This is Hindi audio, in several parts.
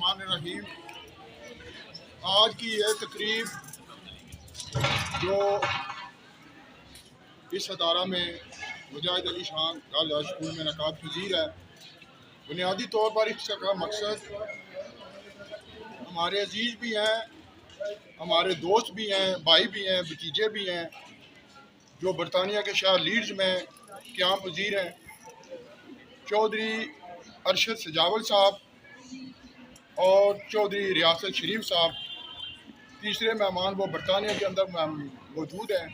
बिस्मिल्लाहिर्रहमानिर्रहीम। आज की यह तकरीब जो इस अदारा में मुजाहिद अली शाह गर्ल्स स्कूल में नकाब पजीर है, बुनियादी तौर पर इसका मकसद हमारे अजीज़ भी हैं, हमारे दोस्त भी हैं, भाई भी हैं, भतीजे भी हैं जो बरतानिया के शहर लीड्स में क़याम पजीर हैं। चौधरी अरशद सजावल साहब और चौधरी रियासत शरीफ साहब, तीसरे मेहमान वो बरतानिया के अंदर मौजूद हैं।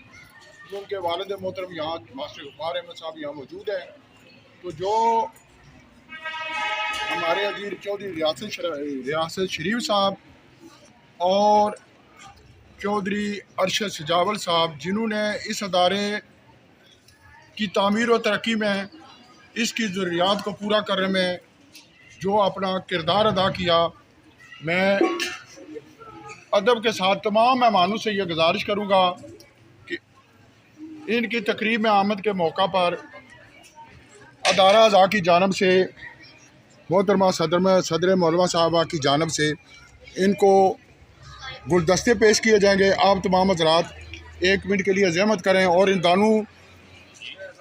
तो उनके वालिद मोहतरम यहाँ मास्टर गफ्फार अहमद साहब यहाँ मौजूद हैं। तो जो हमारे अजीज चौधरी रियासत शरीफ साहब और चौधरी अरशद सजावल साहब, जिन्होंने इस अदारे की तामीर और तरक्की में इसकी ज़रूरियात को पूरा करने में जो अपना किरदार अदा किया, मैं अदब के साथ तमाम मेहमानों से ये गुजारिश करूँगा कि इनकी तकरीब में आमद के मौका पर अदारा अज़ा की जानब से मोहतरमा सदर मौलवा साहबा की जानब से इनको गुलदस्ते पेश किए जाएंगे। आप तमाम हज़रात 1 मिनट के लिए ज़हमत करें और इन दानों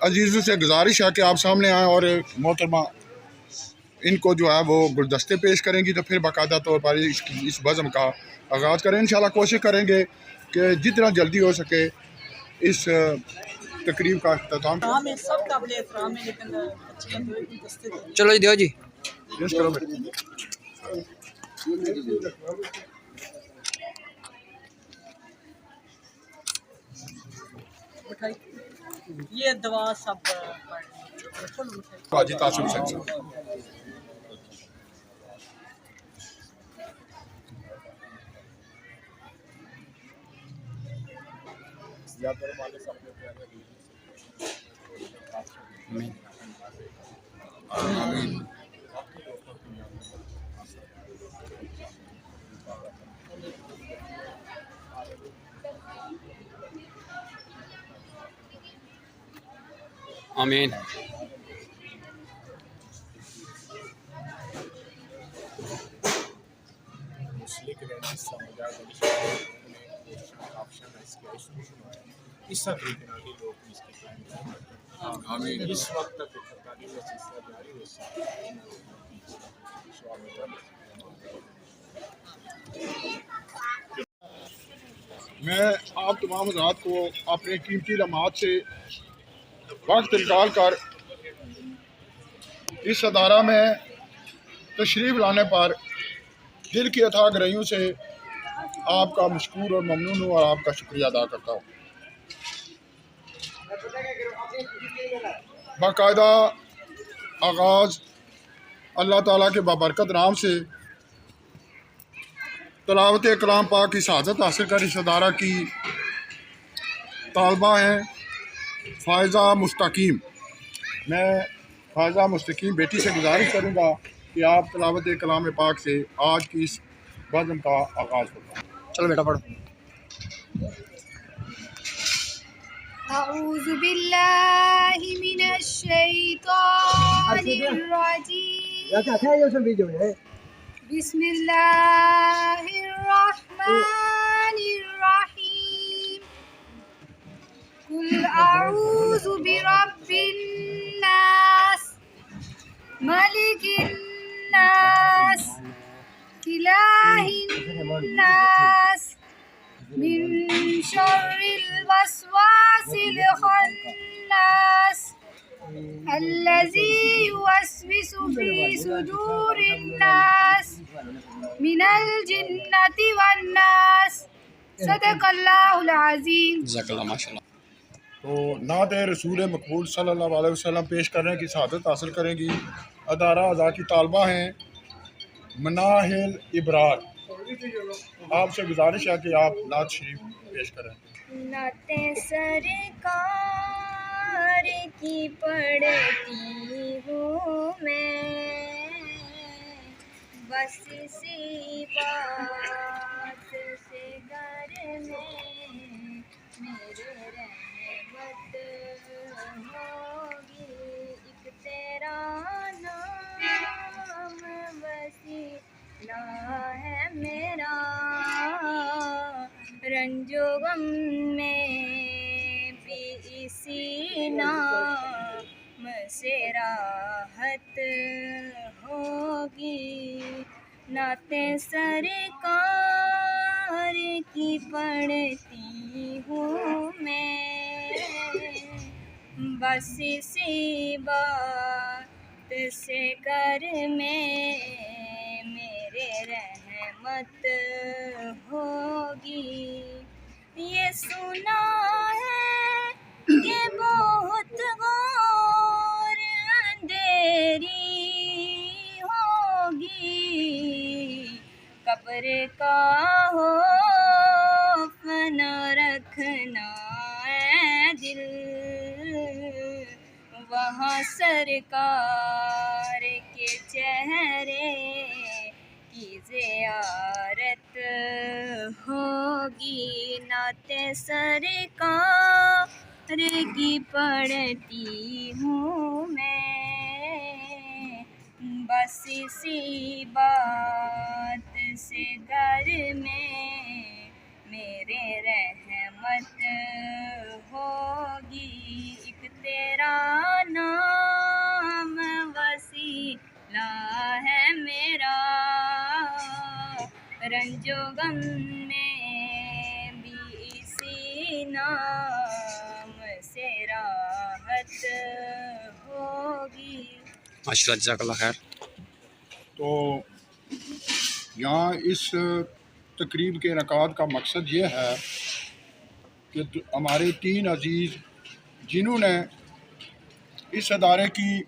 अजीज़ों से गुजारिश है कि आप सामने आएँ और मोहतरमा इनको जो है वो गुलदस्ते पेश करेंगी। तो फिर बाकायदा तौर पर इस बज़म का आगाज़ करें। इंशाल्लाह कोशिश करेंगे कि जितना जल्दी हो सके इस तकरीब का अख्ताम। चलो दियो जी, करो ये दवा सब हाजी तासिम साहब। आमीन। इस वक्त मैं आप तमाम हज़रात को अपने कीमती लम्हात से वक्त निकाल कर इस अदारा में तशरीफ़ लाने पर दिल की अथाह गहराइयों से आपका मशकूर और ममनून हूँ और आपका शुक्रिया अदा करता हूँ। बाकायदा आगाज़ अल्लाह ताला के बाबरकत नाम से तलावत कलाम पाक की शहादत हासिल कर इस अदारा की तालबा हैं फ़ायज़ा मुस्तकीम। मैं फ़ायज़ा मुस्तकीम बेटी से गुजारिश करूँगा कि आप तलावत कलाम पाक से आज की इस बज़म का आगाज़ करें। चलो बेटा पढ़ो। अऊज़ु बिल्लाहि मिनश शैतानिर रजीम। बिस्मिल्लाहिर रहमानिर रहीम। कुल अऊज़ु बिरब्बिन नास मलिकिन नास इलाहिन नास मिन शर्रिल वस्वासिल खन्नास अल्लज़ी युवस्विसु फी सुदूरिन नास मिनल जिन्नति वन नास। सदक़ल्लाहुल अज़ीम। जज़ाकल्लाह माशाल्लाह। तो नात रसूल मकबूल सल्लल्लाहु अलैहि वसल्लम पेश करने की शहादत हासिल करेंगी। अदारा अज़ा की तालबा हैं मनाहिल इब्रार। आपसे गुजारिश है कि आप नात शरीफ पेश करें। नाते सरकार की पढ़ती हूँ मैं, बस इसी बात से घर में मेरे रहमत होगी। एक तेरा नाम वसीला वसीला है मेरा, रंजो गम में भी इसी नाम से राहत होगी। नाते सरकार की पढ़ती हूँ मैं, बस इसी बात से घर में मेरे रहमत होगी। ये सुना है कि बहुत घोर अंधेरी होगी, कब्र का हो फना रखना है दिल, वहाँ सरकार के चेहरे की ज़ियारत होगी। नाते सरकार की पढ़ती हूँ मैं, बस इसी बात से घर में मेरे रहमत होगी। एक तेरा नाम वसीला है मेरा, रंजो गम में भी इसी नाम से राहत होगी। माशाल्लाह, जज़ाकल्लाह खैर। तो यहाँ इस तकरीब के इनेकाद का मकसद ये है कि हमारे 3 अजीज़ जिन्होंने इस अदारे की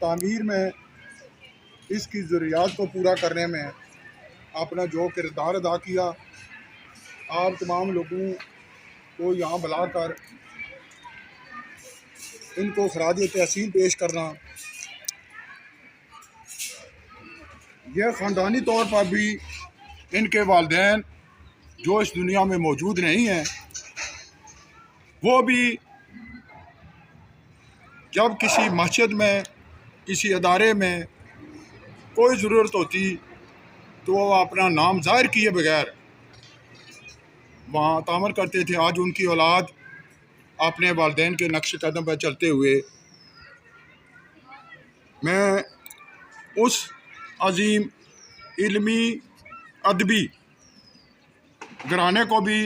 तामीर में, इसकी ज़रूरियात को पूरा करने में अपना जो किरदार अदा किया, आप तमाम लोगों को यहाँ बुलाकर इनको खराज तहसीन पेश करना, यह ख़ानदानी तौर पर भी इनके वालिदैन जो इस दुनिया में मौजूद नहीं हैं, वो भी जब किसी मस्जिद में, किसी अदारे में कोई ज़रूरत होती तो वो अपना नाम ज़ाहिर किए बगैर वहाँ तामर करते थे। आज उनकी औलाद अपने वालिदैन के नक्श कदम पर चलते हुए, मैं उस अजीम इल्मी अदबी घराने को भी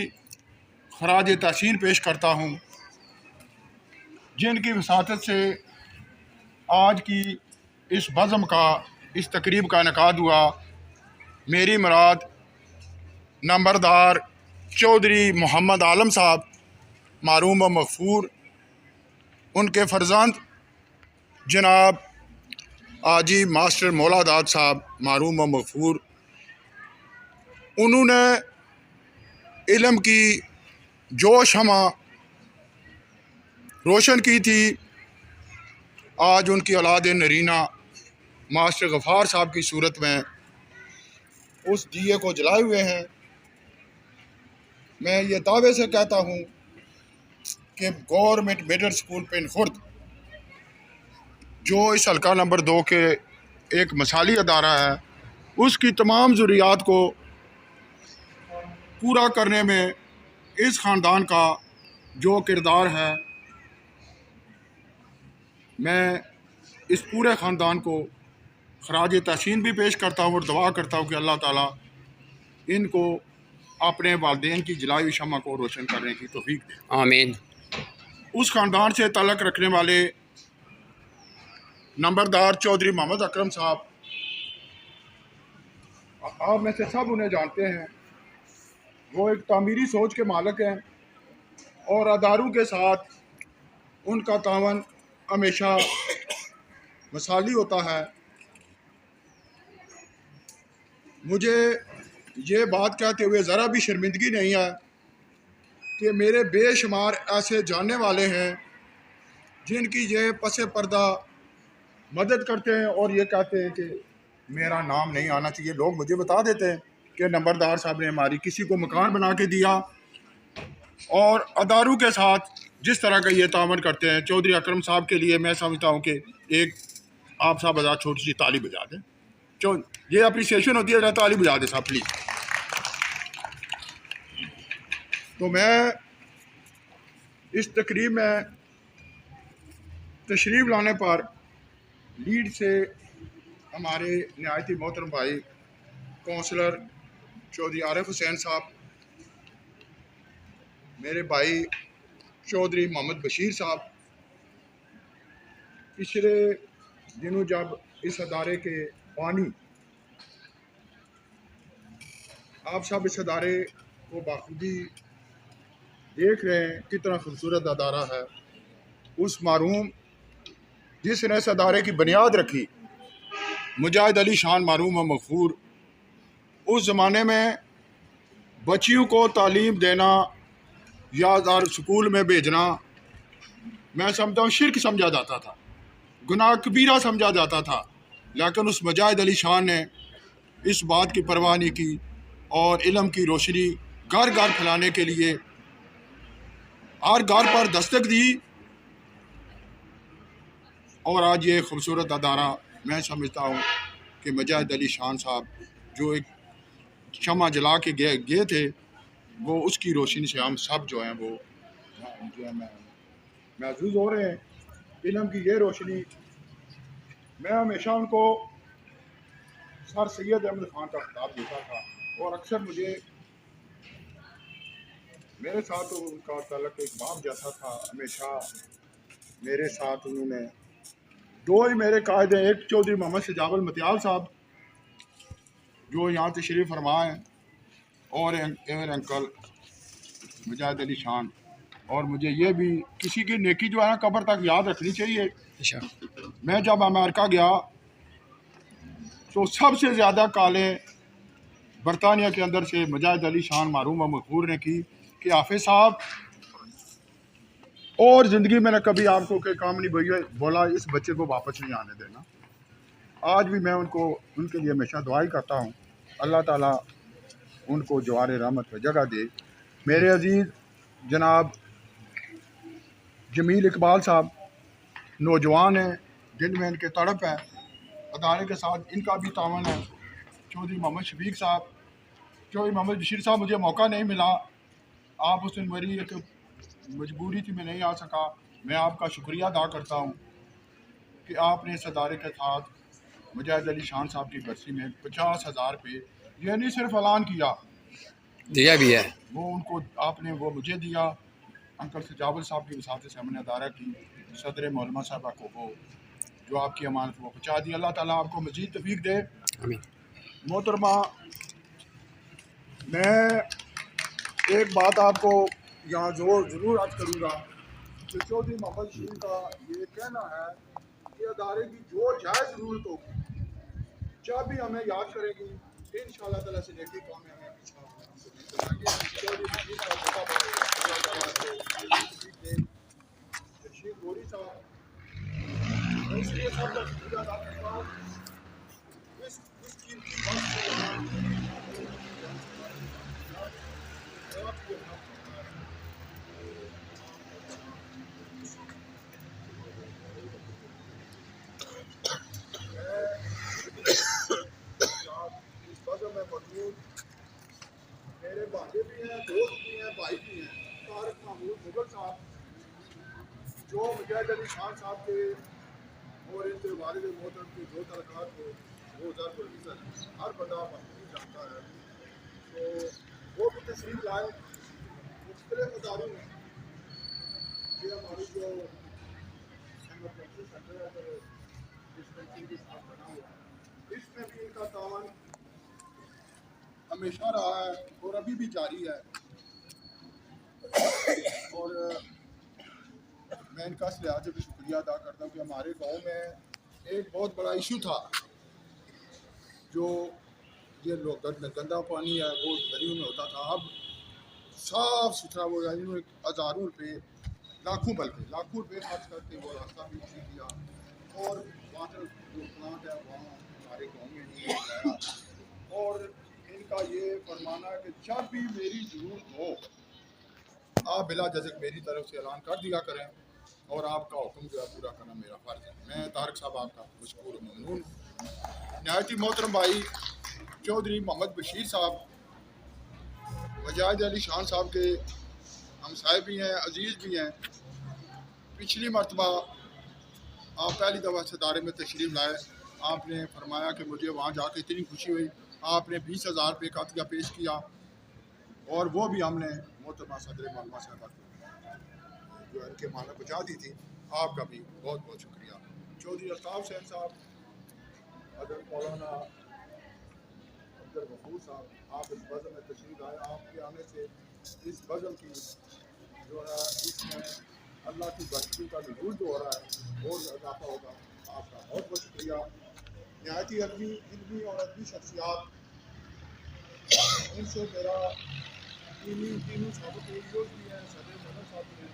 खराज तहसीन पेश करता हूँ, जिनकी वसातत से आज की इस बज़म का, इस तकरीब का इनेकाद हुआ। मेरी मुराद नंबरदार चौधरी मोहम्मद आलम साहब मारूम व मग़फ़ूर, उनके फ़र्ज़ंद जनाब आजी मास्टर मौलादाद साहब मारूम व मग़फ़ूर, उन्होंने इल्म की जो शमा रोशन की थी, आज उनकी औलाद नरीना मास्टर गफ़ार साहब की सूरत में उस दिए को जलाए हुए हैं। मैं ये दावे से कहता हूँ कि government middle school pin Khurd, जो इस हल्का नंबर 2 के एक मिसाली अदारा है, उसकी तमाम ज़रूरियात को पूरा करने में इस ख़ानदान का जो किरदार है, मैं इस पूरे ख़ानदान को खराज तहसीन भी पेश करता हूँ और दुआ करता हूँ कि अल्लाह ताला इनको अपने वालिदैन की जलाई हुई शम्मा को रोशन करने की तौफीक दे। आमीन। उस ख़ानदान से ताल्लुक़ रखने वाले नंबरदार चौधरी मोहम्मद अकरम साहब, आप में से सब उन्हें जानते हैं। वो एक तामीरी सोच के मालिक हैं और अदारों के साथ उनका तावन हमेशा मिसाली होता है। मुझे ये बात कहते हुए ज़रा भी शर्मिंदगी नहीं है कि मेरे बेशुमार ऐसे जानने वाले हैं जिनकी ये पसे पर्दा मदद करते हैं और ये कहते हैं कि मेरा नाम नहीं आना चाहिए। लोग मुझे बता देते हैं कि नंबरदार साहब ने हमारी किसी को मकान बना के दिया, और अदारों के साथ जिस तरह का ये तामन करते हैं। चौधरी अकरम साहब के लिए मैं समझता हूँ कि एक आप साहब आज़ाद छोटी सी ताली बजा दें। ये अप्रिसिएशन होती है, ताली बुझा दे साहब प्लीज़। तो मैं इस तकरीब में तशरीफ़ लाने पर लीड से हमारे नहायती मोहतरम भाई कौंसलर चौधरी आरिफ हुसैन साहब, मेरे भाई चौधरी मोहम्मद बशीर साहब, पिछले दिनों जब इस अदारे के पानी, आप सब इस अदारे को बाखूबी देख रहे हैं कितना खूबसूरत अदारा है। उस मारूम जिसने इस अदारे की बुनियाद रखी, मुजाहिद अली शान मारूम व मगफूर, उस ज़माने में बच्चियों को तालीम देना या स्कूल में भेजना मैं समझता हूँ शिर्क समझा जाता था, गुनाह कबीरा समझा जाता था। लेकिन उस मुजाहिद अली शान ने इस बात की परवाह नहीं की और इल्म की रोशनी घर घर फैलाने के लिए हर घर पर दस्तक दी। और आज ये खूबसूरत अदारा मैं समझता हूँ कि मुजाहिद अली शान साहब जो एक शमा जला के गए थे, वो उसकी रोशनी से हम सब जो हैं वो जो है महसूस हो रहे हैं। इल्म की ये रोशनी, मैं हमेशा उनको सर सैयद अहमद ख़ान का खिताब देता था और अक्सर मुझे मेरे साथ तो उनका ताल्लुक़ एक बाप जैसा था। हमेशा मेरे साथ उन्होंने दो ही मेरे कायदे, एक चौधरी मोहम्मद सजावल मतियाल साहब जो यहाँ तशरीफ़ फरमा हैं, और मेरे अंकल मुजाहिद अली शान। और मुझे ये भी किसी की नेकी जो है ना कब्र तक याद रखनी चाहिए। अच्छा। मैं जब अमेरिका गया तो सबसे ज़्यादा काले बरतानिया के अंदर से मुजाहिद अली शान मारूम व मकबूर ने की कि हाफिज़ साहब, और ज़िंदगी में न कभी आपको के काम नहीं भैया बोला इस बच्चे को वापस नहीं आने देना। आज भी मैं उनके लिए हमेशा दुआई करता हूँ, अल्लाह ताला उनको जवार रहमत पर जगह दे। मेरे अजीज़ जनाब जमील इकबाल साहब नौजवान हैं, दिल में इनके तड़प है, अदारे के साथ इनका भी तावन है। चौधरी मोहम्मद शफीक साहब, चौधरी मोहम्मद बशीर साहब, मुझे मौका नहीं मिला, आप उस दिन मेरी एक मजबूरी थी, मैं नहीं आ सका। मैं आपका शुक्रिया अदा करता हूँ कि आपने इस अदारे के साथ मुजाहिद अली शान साहब की बरसी में 50,000 रुपये, यह नहीं सिर्फ ऐलान किया, दिया भी है, वो उनको आपने वो मुझे दिया। अंकल सजावल साहब की वसात से हमने अदारा की सदर मौलमा साहबा को वो जो आपकी अमानत वो पहुँचा दी। अल्लाह ताला आपको मज़ीद तौफीक दे। आमीन। मोहतरमा, मैं एक बात आपको यहाँ ज़रूर अर्ज करूँगा कि चौधरी मोहम्मद बशीर का ये कहना है कि अदारे की जो जायज़ ज़रूरत होगी, जब भी हमें याद करेगी, इंशाअल्लाह ताला से नेकी काम में हमें पीछा चौधरी बशीर का गोरी साहब, मैं इसलिए सब का शुक्रिया अदा करता हूँ। इस कीमती वक्त को इस बज़म में मौजूद मेरे भांजे भी हैं, दोस्त भी हैं, भाई भी हैं, तारिक महमूद मुगल साहब जो मुजाहिद अली शान साहब के और इनके वालिद मोहतरम के जो तलक़ात को वो हर बंदा महसूस जानता है। तो वो भी तशरीफ़ लाए मुख्तलिफ़ अदारों में। ये हमारी जो सेंटर है डिस्पेंसरी के साथ बना हुआ, इसमें भी इनका तावन हमेशा रहा है और अभी भी जारी है। और मैं इनका इस लिहाज से भी शुक्रिया अदा करता हूँ कि हमारे गांव में एक बहुत बड़ा इशू था, जो ये लोग गंदा पानी है वो गलियों में होता था। अब साफ सुथरा वो हज़ारों रुपये, बल्कि लाखों रुपये खर्च करके वो रास्ता भी ठीक किया और वाटर जो प्लांट है वहाँ हमारे गाँव में नहीं लगाया। और इनका ये फरमाना है कि जब भी मेरी ज़रूरत हो आप बिला झिझक मेरी तरफ से ऐलान कर दिया करें और आपका हुक्म जो है पूरा करना मेरा फ़र्ज़ है। मैं तारिक साहब आपका मशकूर ममनून नहायती मोहतरम भाई चौधरी मोहम्मद बशीर साहब, वजाहिद अली शान साहब के हमसाए भी हैं, अजीज़ भी हैं। पिछली मरतबा आप पहली दफ़ा सदारे में तशरीफ़ लाए, आपने फरमाया कि मुझे वहाँ जाके इतनी खुशी हुई, आपने 20,000 रुपये का अतिया पेश किया और वो भी हमने मोहतरमा सदर मालूमा साहब जो इनके माना पहुँचा दी थी। आपका भी बहुत बहुत शुक्रिया। चौधरी अल्ताफ़ हुसैन साहब, हज़रत मौलाना अब्दुल गफूर साहब, आप इस बज़म में तशरीफ़ लाए। आपके आने से इस बज़म की जो है इसमें अल्लाह की बरकतों का नज़ूल जो हो रहा है और इजाफा होगा। आपका बहुत बहुत शुक्रिया। नहायती इल्मी और अदबी शख्सियात, इनसे मेरा तीनों साबित वीडियोज़ भी हैं, सदर मोहम्मद साहब भी हैं,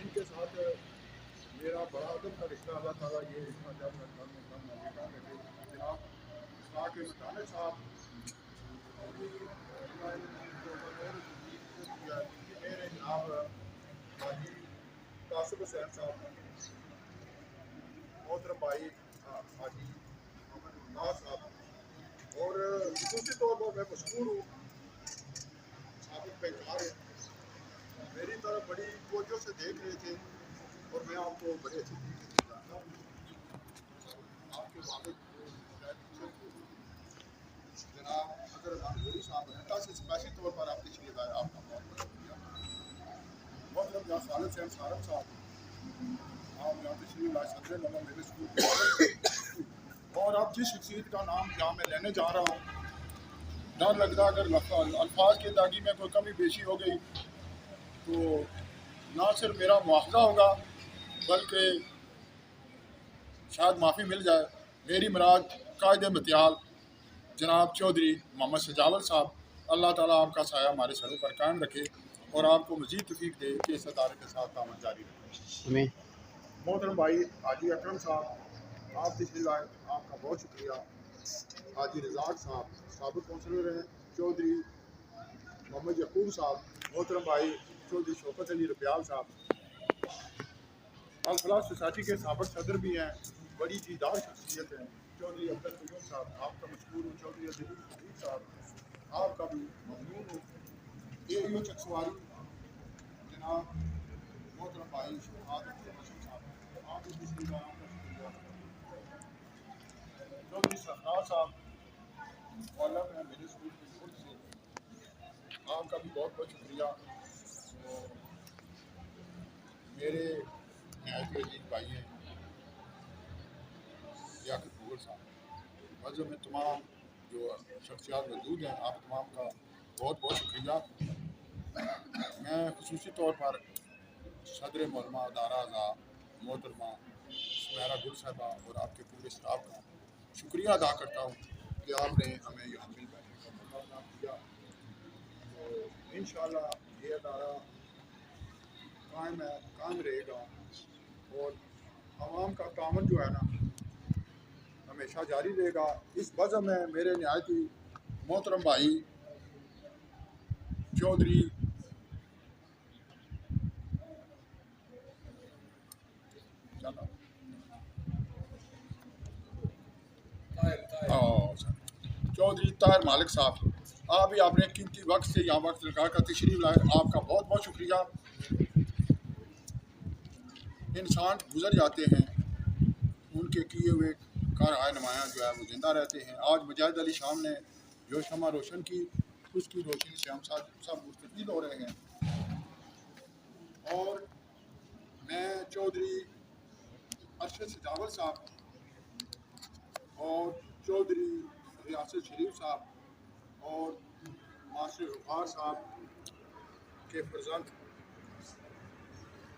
इनके साथ मेरा बड़ा अदब का रिश्ता अल्लाह ताला ये रिश्ता जब मैं कम जनाब साके मताने साहब मेरे जनाब हाजी कासिम हुसैन साहब, मोहतरम भाई हाजी मोहम्मद मुमताज़ साहब, और खसूसी तौर पर मैं मशहूर हूँ साबित पहचान है, मेरी तरफ बड़ी तवज्जो से देख रहे थे और मैं आपको बड़े अच्छे तरीके से जानता हूँ। आपके वालिद जनाब अजहर अनगोरी साहब घंटा से स्पेशल तौर पर आप तशरीफ लाए, आपका बहुत बहुत शुक्रिया। मोहतरम जहाँ खालिद हुसैन सारम साहब, आप यहाँ तशरीफ लाए, सदर नंबर मेरे स्कूल के और अब जिस शख्सियत का नाम जहाँ मैं लेने जा रहा हूँ, डर लगता अगर अल्फाज की अदायगी में कोई कमी पेशी हो गई तो ना सिर्फ मेरा मुआवजा होगा बल्कि शायद माफ़ी मिल जाए। मेरी मुराद कायद मतियाल जनाब चौधरी मोहम्मद सजावल साहब, अल्लाह ताला आपका साया हमारे सरों पर कायम रखे और आपको मज़ीद तौफीक दे कि इस अदारे के साथ काम जारी रखे। मोहतरम भाई हाजी अकरम साहब, आप तशरीफ़ लाए, आपका बहुत शुक्रिया। हाजी रज़ाक साहब साबिक़ काउंसलर हैं, चौधरी मोहम्मद यकूब साहब, मोहतरम भाई चौधरी शौकत अली रबियाल साहब, अल फलाह सोसाइटी के साबिक़ सदर भी हैं, बड़ी दीदार शख्सियत हैं, चौधरी अब्दुल कयूम साहब, आपका मशकूर हूँ। चौधरी अब्दुल हबीब साहब, आपका भी ममनून हूँ। AEO चकसवारी जनाब मोहतरम भाई साहब, आप भी तशरीफ़ लाए, आपका शुक्रिया। चौधरी सरफराज साहब मौला में मेरे स्कूल के खुद से, आपका भी बहुत बहुत शुक्रिया। मेरे नहायत अजीज भाई हैं याकूब मुगल साहब, मज़हब में तमाम जो शख्सियात मौजूद हैं, आप तमाम का बहुत बहुत शुक्रिया। मैं खसूसी तौर पर सदर मोहरमा अदारा अज़ा मोहतरमा सुमेरा गुल साहबा और आपके पूरे स्टाफ का शुक्रिया अदा करता हूँ कि आपने हमें यहाँ मिल बैठने का मौका अदा किया। तो इंशाअल्लाह ये अदारा कायम रहेगा और आवाम का तामन जो है ना हमेशा जारी रहेगा। इस बज़म में मेरे नहायती मोहतरम भाई चौधरी चौधरी ताहिर मालिक साहब, आप भी आपने कीमती वक्त से यहाँ वक्त लगा कर तशरीफ़ लाए, आपका बहुत बहुत शुक्रिया। इंसान गुजर जाते हैं, उनके किए हुए कार नुमायाँ जो है वो ज़िंदा रहते हैं। आज मुजाहिद अली शाम ने जो शमा रोशन की, उसकी रोशनी से हम सब मुस्तफ़ीद हो रहे हैं। और मैं चौधरी अरशद सजावल साहब और चौधरी रियासत शरीफ साहब और मास्टर गफ़ार साहब के फर्जंद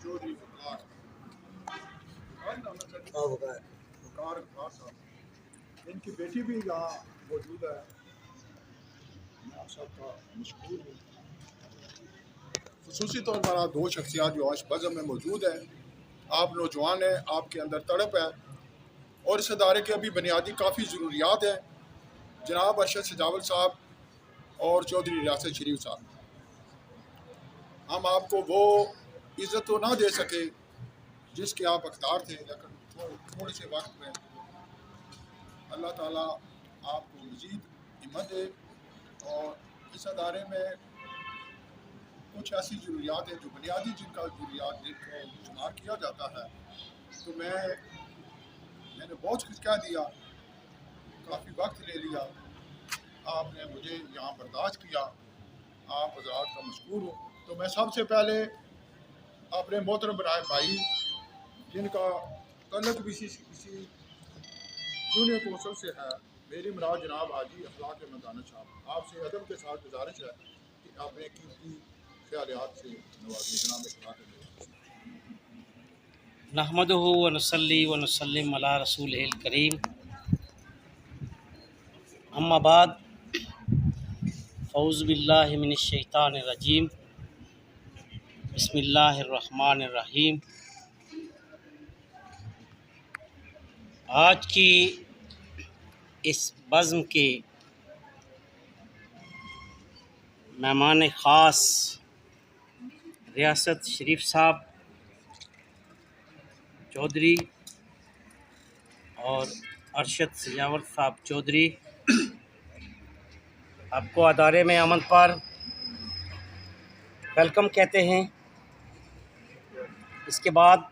चौधरी वकार गफ़ार साहब, इनकी बेटी भी यहाँ मौजूद है। मैं आप सबका मशकूर हूँ। ख़ुसूसी तौर पर आप दो शख्सियात जो आज बज़म में मौजूद हैं, आप नौजवान हैं, आपके अंदर तड़प है और इस अदारे के अभी बुनियादी काफ़ी ज़रूरियात हैं। जनाब अरशद सजावल साहब और चौधरी रियासत शरीफ साहब, हम आपको वो इज़्ज़त तो ना दे सके जिसके आप अख्तार थे, लेकिन थोड़े से वक्त में अल्लाह ताला आपको मज़ीद हिम्मत दे। और इस अदारे में कुछ ऐसी ज़रूरियात हैं जो बुनियादी जिनका ज़रूरियात जिनको शुमार किया जाता है, तो मैंने बहुत कुछ कह दिया, काफ़ी वक्त ले लिया, आपने मुझे यहाँ बर्दाश्त किया, आप हज़रात का मशकूर हूँ। तो मैं सबसे पहले अपने मोहतरम बनाए भाई जिनका तल्लुक़ भी किसी जूनियर कौंसल से है, मेरी मुराद जनाब हाजी अखलाक मदाना साहब, आपसे अदब के साथ गुजारिश है कि अपने कीमती ख्यालात से नवाज़ें जनाब अखलाक। नहमदुहु व नसल्ली व नसल्लिम अला रसूलिहिल करीम, अम्मा बाद, फ़ौज़ु बिल्लाहि मिनश शैतानिर रजीम, बिस्मिल्लाहिर रहमानिर रहीम। आज की इस बज़्म के मेहमान ख़ास रियासत शरीफ साहब चौधरी और अरशद सजावल साहब चौधरी, आपको अदारे में अमन पर वेलकम कहते हैं। इसके बाद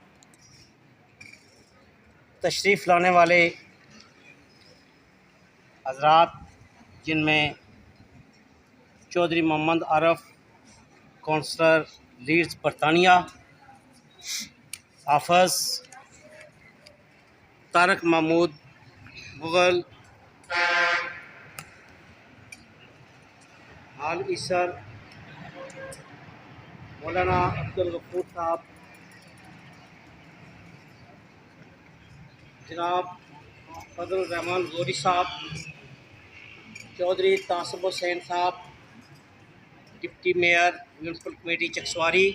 तशरीफ़ लाने वाले हज़रात, जिनमें चौधरी मोहम्मद आरफ कौंसलर लीड्स बरतानिया, हाफ़ज़ तारक महमूद मुग़ल, हाल ईसर मौलाना अब्दुल गफूर साहब, जनाब फजल रहमान गौरी साहब, चौधरी तासुब हुसैन साहब, deputy mayor municipal committee Chakswari,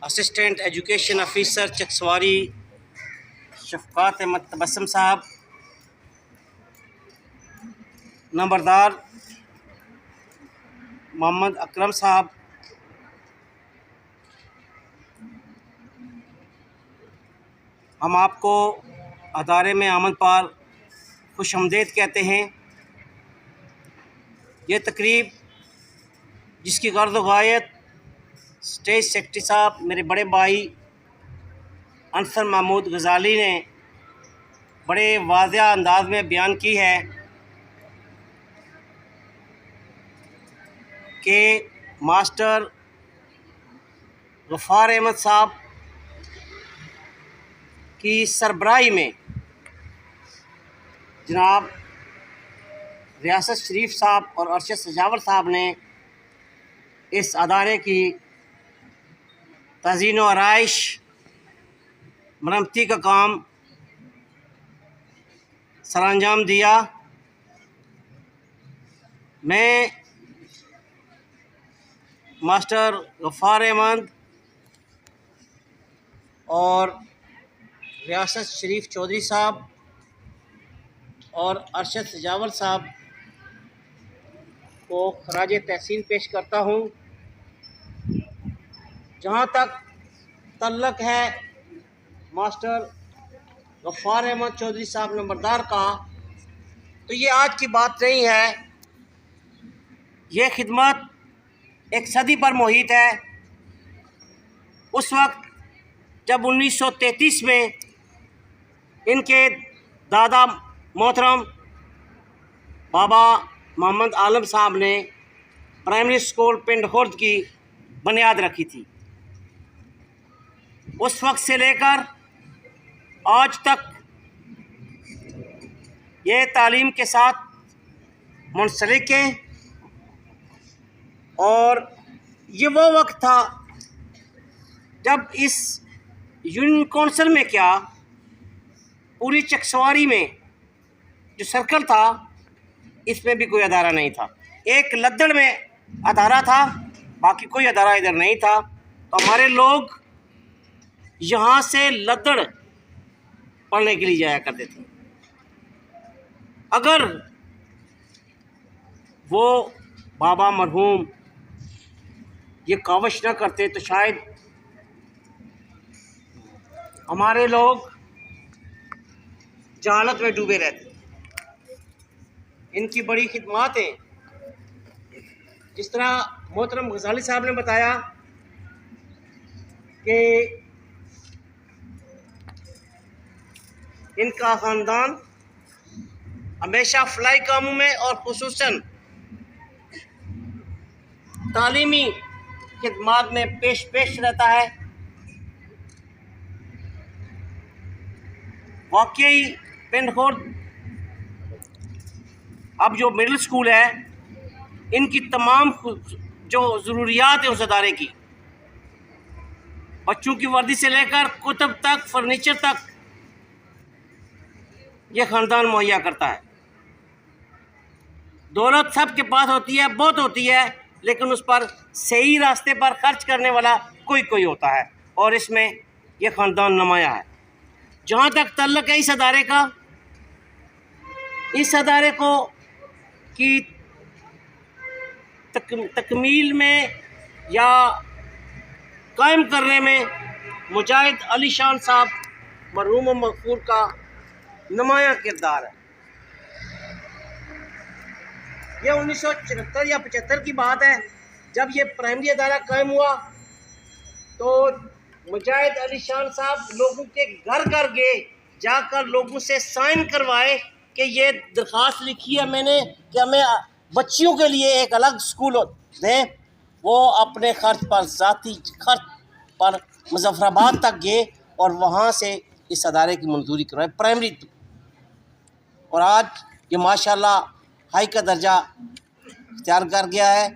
assistant education officer Chakswari Shafqat Ahmed Tabassum साहब, नंबरदार मोहम्मद अकरम साहब, हम आपको अदारे में आमद पर खुशामदीद कहते हैं। ये तकरीब जिसकी गर्द गायत स्टेज सेक्रेटरी साहब मेरे बड़े भाई अनसर महमूद गज़ाली ने बड़े वाज़ेह अंदाज में बयान की है कि मास्टर गफ़ार अहमद साहब की सरबराही में जनाब रियासत शरीफ साहब और अरशद सजावल साहब ने इस अदारे की तज़ीन व आराइश मरम्मती का काम सरअंजाम दिया। मैं मास्टर गफ़ार अहमद और रियासत शरीफ चौधरी साहब और अरशद सजावल साहब को खराज तहसीन पेश करता हूँ। जहाँ तक तल्लक है मास्टर गफ़ार अहमद चौधरी साहब नंबरदार का, तो ये आज की बात नहीं है, ये खिदमत एक सदी पर मोहित है। उस वक्त जब 1933 में इनके दादा मोहतरम बाबा मोहम्मद आलम साहब ने प्राइमरी स्कूल पिंड खुर्द की बुनियाद रखी थी, उस वक्त से लेकर आज तक ये तालीम के साथ मुंसलिक हैं। और ये वो वक्त था जब इस यूनियन कौंसिल में क्या पूरी चकसवारी में जो सर्कल था इसमें भी कोई अदारा नहीं था। एक लद्दड़ में अदारा था, बाकी कोई अदारा इधर नहीं था। तो हमारे लोग यहाँ से लद्दड़ पढ़ने के लिए जाया करते थे। अगर वो बाबा मरहूम ये कावश न करते तो शायद हमारे लोग जहालत में डूबे रहते। इनकी बड़ी खिदमत हैं। जिस तरह मोहतरम गजाली साहब ने बताया कि इनका ख़ानदान हमेशा फलाई कामों में और खुसूसन तालीमी खिदमात में पेश रहता है। वाकई पिंड खुर्द अब जो मिडिल स्कूल है, इनकी तमाम जो ज़रूरियात है उस अदारे की, बच्चों की वर्दी से लेकर कुतुब तक, फर्नीचर तक, ये ख़ानदान मुहैया करता है। दौलत सब के पास होती है, बहुत होती है, लेकिन उस पर सही रास्ते पर खर्च करने वाला कोई होता है, और इसमें यह ख़ानदान नुमाया है। जहाँ तक तल्लक है इस अदारे का, इस अदारे को की तकमील में या कायम करने में मुजाहिद अली शान साहब मरहूम व मग़फ़ूर का नुमाया किरदार है। यह 1974 या 75 की बात है, जब ये प्राइमरी अदारा कायम हुआ तो मुजाहिद अली शान साहब लोगों के घर घर गए, जाकर लोगों से साइन करवाए कि ये दरख्वास्त लिखी है मैंने कि हमें बच्चियों के लिए एक अलग स्कूल दें। वो अपने खर्च पर, ज़ाती खर्च पर मुजफ्फराबाद तक गए और वहाँ से इस अदारे की मंजूरी करवाई प्राइमरी। और आज ये माशाल्लाह हाई का दर्जा इख्तियार कर गया है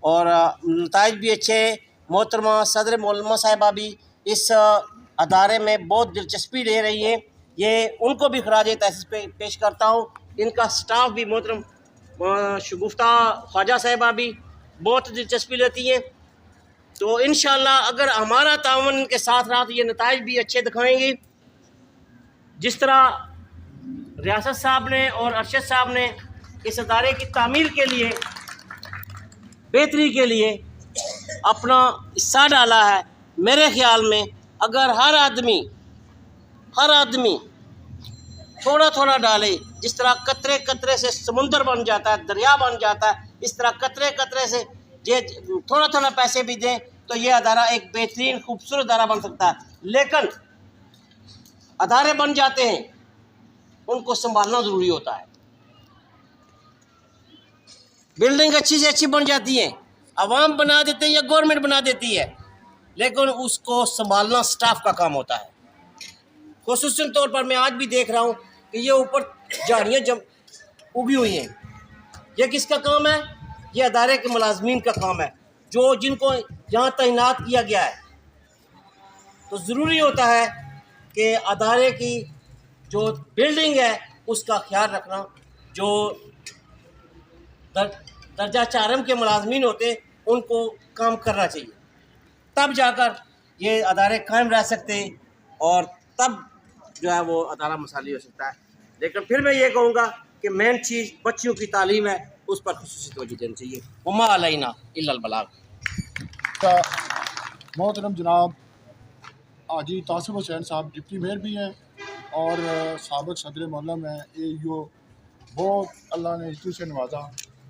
और नताइज भी अच्छे हैं। मोहतरमा सदर मौलमा साहिबा भी इस अदारे में बहुत दिलचस्पी ले रही है, ये उनको भी खराज तहसीस पेश करता हूँ। इनका स्टाफ भी, मोहतरम शगुफ्ता ख्वाजा साहिबा भी बहुत दिलचस्पी लेती हैं। तो इंशाअल्लाह अगर हमारा तावन इनके साथ रहा तो ये नताइज भी अच्छे दिखाएंगे। जिस तरह रियासत साहब ने और अरशद साहब ने इस अदारे की तामीर के लिए, बेहतरी के लिए अपना हिस्सा डाला है, मेरे ख़्याल में अगर हर आदमी थोड़ा थोड़ा डाले, जिस तरह कतरे कतरे से समुंदर बन जाता है, दरिया बन जाता है, इस तरह कतरे कतरे से ये थोड़ा थोड़ा पैसे भी दें तो ये अदारा एक बेहतरीन खूबसूरत अदारा बन सकता है। लेकिन अदारे बन जाते हैं, उनको संभालना ज़रूरी होता है। बिल्डिंग अच्छी से अच्छी बन जाती है, अवाम बना देते हैं या गवर्नमेंट बना देती है, लेकिन उसको संभालना स्टाफ का काम होता है। खुसूसन तौर पर मैं आज भी देख रहा हूँ कि ये ऊपर झाड़ियाँ उगी हुई हैं। ये किसका काम है? ये अदारे के मुलाजमीन का काम है, जो जिनको यहाँ तैनात किया गया है। तो ज़रूरी होता है कि अदारे की जो बिल्डिंग है उसका ख्याल रखना। जो दर्जा 4 के मुलाजमीन होते उनको काम करना चाहिए, तब जाकर ये अदारे कायम रह सकते हैं और तब जो है वो अदारा मसाली हो सकता है। लेकिन फिर मैं ये कहूँगा कि मेन चीज़ बच्चियों की तालीम है, उस पर खुसूसी तवज्जो देनी चाहिए। वमा अलैना इल्लल बलाग। मोहतरम जनाब हाजी तासिफ हुसैन साहब डिप्टी मेयर भी हैं और साबिक़ सदर मोहल्लम हैं। AEO बहुत अल्लाह ने इज्जत से नवाजा,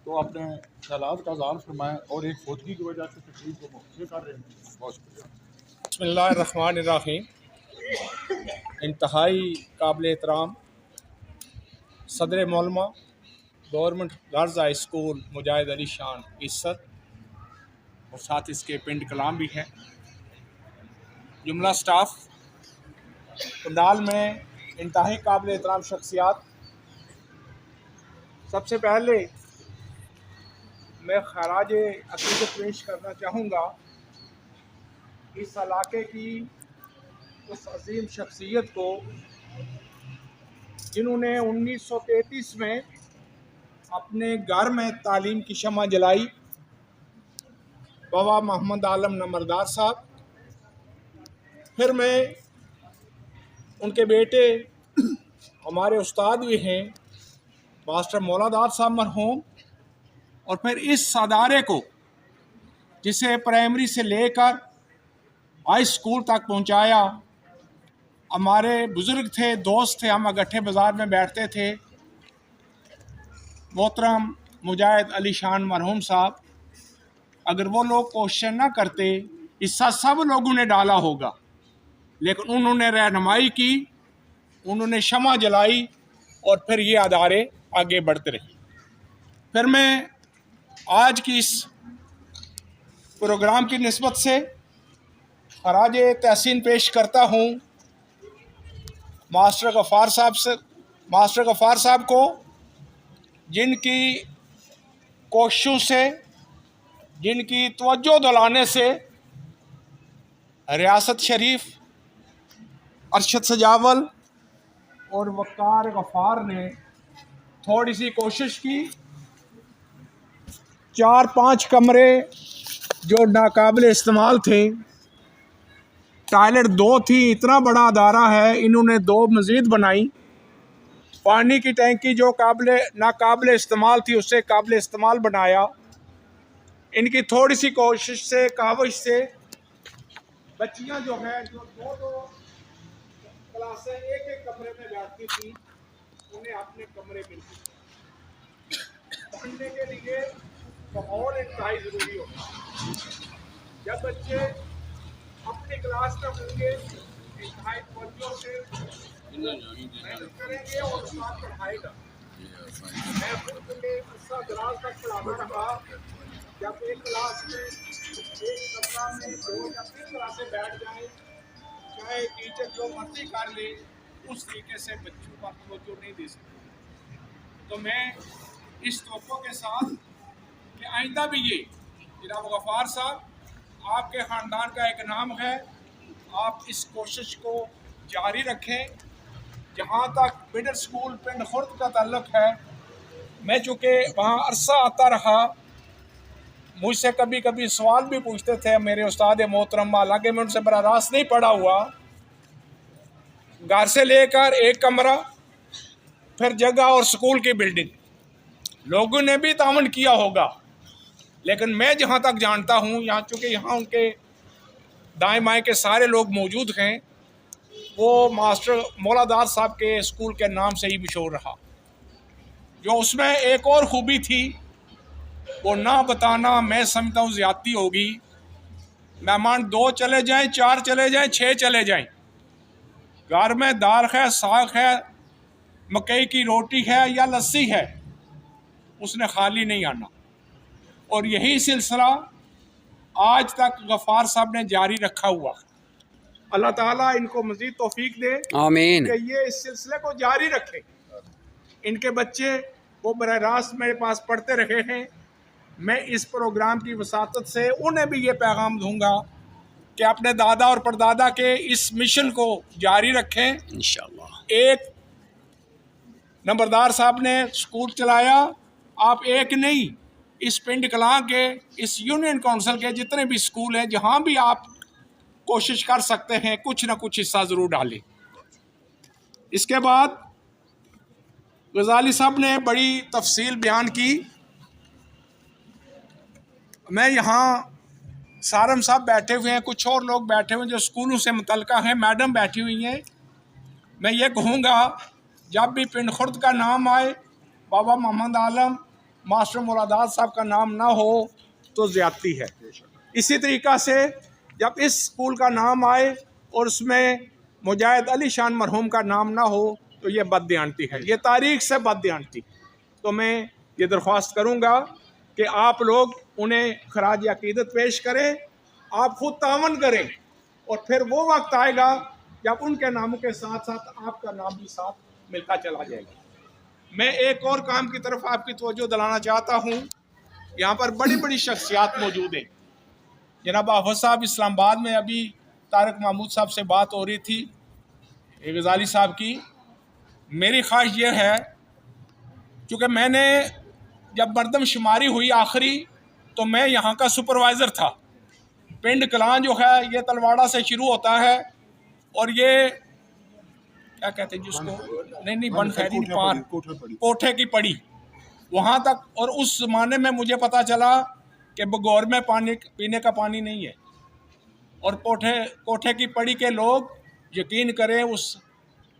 तो अपने ख्यालात का इज़हार फरमाएँ और एक फौतगी की वजह से तकलीफ को मुख्य कर रहे हैं। बहुत शुक्रिया। बिस्मिल्लाहिर्रहमानिर्रहीम। इंतहाई काबिल एहतराम सदर मौलमा गवर्नमेंट गर्ल्स हाई स्कूल मुजाहिद अली शान इस्सत और साथ इसके पिंड कलाम भी है, जुमला स्टाफ, पंडाल में इंतहाई काबिल एहतराम शख्सियात। सबसे पहले मैं खराज अक़ीदत पेश करना चाहूँगा इस इलाके की उस अजीम शख्सियत को जिन्होंने 1933 में अपने घर में तालीम की शम्मा जलाई, बाबा मोहम्मद आलम नंबरदार साहब। फिर मैं उनके बेटे हमारे उस्ताद भी हैं मास्टर मौलादार साहब मरहूम, और फिर इस अदारे को जिसे प्राइमरी से लेकर हाई स्कूल तक पहुंचाया, हमारे बुज़ुर्ग थे, दोस्त थे, हम अगट्ठे बाज़ार में बैठते थे। मोहतरम मुजाहिद अली शान मरहूम साहब, अगर वो लोग क्वेश्चन ना करते, हिस्सा सब लोगों ने डाला होगा, लेकिन उन्होंने रहनुमाई की, उन्होंने शमा जलाई और फिर ये अदारे आगे बढ़ते रहे। फिर मैं आज की इस प्रोग्राम की निस्बत से खराज तहसीन पेश करता हूँ मास्टर गफ़ार साहब को, जिनकी कोशिशों से, जिनकी तवज्जो दिलाने से रियासत शरीफ, अरशद सजावल और वक़ार गफ़ार ने थोड़ी सी कोशिश की। 4-5 कमरे जो नाकाबिल इस्तेमाल थे, टॉयलेट 2 थी, इतना बड़ा अदारा है, इन्होंने 2 मज़ीद बनाई। पानी की टैंकी जो नाकाबिल इस्तेमाल थी, उससे काबिल इस्तेमाल बनाया। इनकी थोड़ी सी कोशिश से, काविश से बच्चियां जो है, जो 2-2 क्लासें एक कमरे में बैठती थी, उन्हें अपने कमरे मिल गए। पढ़ने के लिए माहौल इंतहाई ज़रूरी होता है। जब बच्चे अपनी क्लास में होंगे, इंतहाई तवज्जो से मेहनत करेंगे और साथ पढ़ाएगा। मैं खुद के अरसा दराज तक पढ़ाता रहा। जब एक क्लास में, एक कमरा में 2 या 3 क्लासें बैठ जाएं, चाहे टीचर जो मर्जी कर ले, उस तरीके से बच्चों पर तवज्जो नहीं दे सकते। तो मैं इस तोहफ़े के साथ कि आइंदा भी ये जनाब गफ़ार साहब, आपके ख़ानदान का एक नाम है, आप इस कोशिश को जारी रखें। जहाँ तक मिडिल स्कूल पिंड खुर्द का ताल्लुक़ है, मैं चूँकि वहाँ अरसा आता रहा, मुझसे कभी कभी सवाल भी पूछते थे मेरे उस्ताद मोहतरम, हालांकि मैं उनसे बड़ा रास्त नहीं पढ़ा हुआ। घर से लेकर एक कमरा, फिर जगह और स्कूल की बिल्डिंग, लोगों ने भी तावन किया होगा, लेकिन मैं जहाँ तक जानता हूँ, यहाँ चूँकि यहाँ उनके दाएं बाएं के सारे लोग मौजूद हैं, वो मास्टर मौलादार साहब के स्कूल के नाम से ही मशहूर रहा। जो उसमें एक और खूबी थी, वो ना बताना मैं समझता हूँ ज़्यादती होगी। मेहमान 2 चले जाएं, 4 चले जाएं, 6 चले जाएं, घर में दाल है, साग है, मकई की रोटी है या लस्सी है, उसने खाली नहीं आना। और यही सिलसिला आज तक गफ़ार साहब ने जारी रखा हुआ। अल्लाह ताला इनको मज़ीद तौफीक दे, आमीन। कि ये इस सिलसिले को जारी रखें। इनके बच्चे वो बराह रास्त मेरे पास पढ़ते रहे हैं। मैं इस प्रोग्राम की वसातत से उन्हें भी ये पैगाम दूंगा कि अपने दादा और परदादा के इस मिशन को जारी रखें। इंशाअल्लाह। एक नंबरदार साहब ने स्कूल चलाया, आप एक नहीं, इस पिंड कलां के, इस यूनियन काउंसिल के जितने भी स्कूल हैं, जहाँ भी आप कोशिश कर सकते हैं, कुछ ना कुछ हिस्सा ज़रूर डालें। इसके बाद गजाली साहब ने बड़ी तफसील बयान की। मैं यहाँ सारम साहब बैठे हुए हैं, कुछ और लोग बैठे हुए हैं जो स्कूलों से मुतल्लिका हैं, मैडम बैठी हुई हैं। मैं ये कहूँगा, जब भी पिंड खुर्द का नाम आए, बाबा मोहम्मद आलम, मास्टर मुरादात साहब का नाम ना हो तो ज़्यादती है। इसी तरीक़ा से जब इस स्कूल का नाम आए और उसमें मुजाहिद अली शान मरहूम का नाम ना हो तो ये बददियानती है, ये तारीख़ से बददियानती। तो मैं ये दरख्वास्त करूँगा कि आप लोग उन्हें खराज अक़ीदत पेश करें, आप खुद तावन करें, और फिर वो वक्त आएगा जब उनके नामों के साथ साथ आपका नाम भी साथ मिलता चला जाएगा। मैं एक और काम की तरफ आपकी तवज्जो दिलाना चाहता हूँ। यहाँ पर बड़ी बड़ी शख्सियात मौजूद हैं। जनाब हाफ़िज़ साहब इस्लामाबाद में, अभी तारक महमूद साहब से बात हो रही थी, गजाली साहब की। मेरी ख्वाहिश ये है, चूँकि मैंने जब मरदमशुमारी हुई आखिरी, तो मैं यहाँ का सुपरवाइज़र था। पिंड कलां जो है ये तलवाड़ा से शुरू होता है और ये क्या कहते हैं जिसको, नहीं बन खैरी पार, कोठे की पड़ी, वहाँ तक। और उस ज़माने में मुझे पता चला कि बगौर में पानी, पीने का पानी नहीं है, और कोठे की पड़ी के लोग यकीन करें उस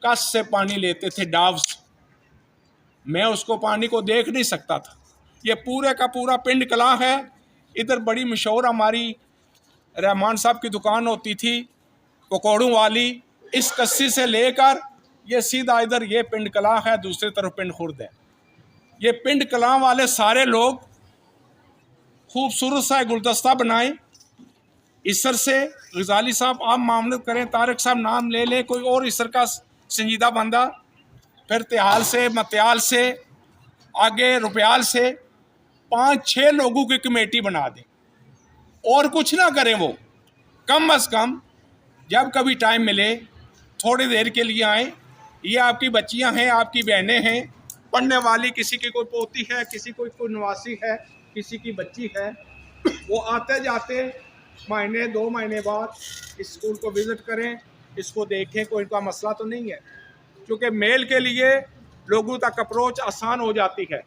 कस से पानी लेते थे, डाव से। मैं उसको पानी को देख नहीं सकता था। ये पूरे का पूरा पिंड कलां है। इधर बड़ी मशहूर हमारी रहमान साहब की दुकान होती थी पकौड़ों वाली। इस कस्सी से लेकर ये सीधा इधर ये पिंड कलां है, दूसरी तरफ पिंड खुर्द है। ये पिंड कलां वाले सारे लोग खूबसूरत सा गुलदस्ता बनाएं। इसर से गजाली साहब आप मामलत करें, तारक साहब नाम ले लें, कोई और इसर का संजीदा बंदा, फिर त्याल से, मत्याल से, आगे रुपयाल से 5-6 लोगों की कमेटी बना दें और कुछ ना करें। वो कम अज़ कम जब कभी टाइम मिले थोड़ी देर के लिए आएँ। ये आपकी बच्चियां हैं, आपकी बहनें हैं, पढ़ने वाली, किसी की कोई पोती है, किसी कोई नवासी है, किसी की बच्ची है, वो आते जाते महीने 2 महीने बाद इस स्कूल को विज़िट करें, इसको देखें, कोई इनका मसला तो नहीं है। क्योंकि मेल के लिए लोगों तक अप्रोच आसान हो जाती है,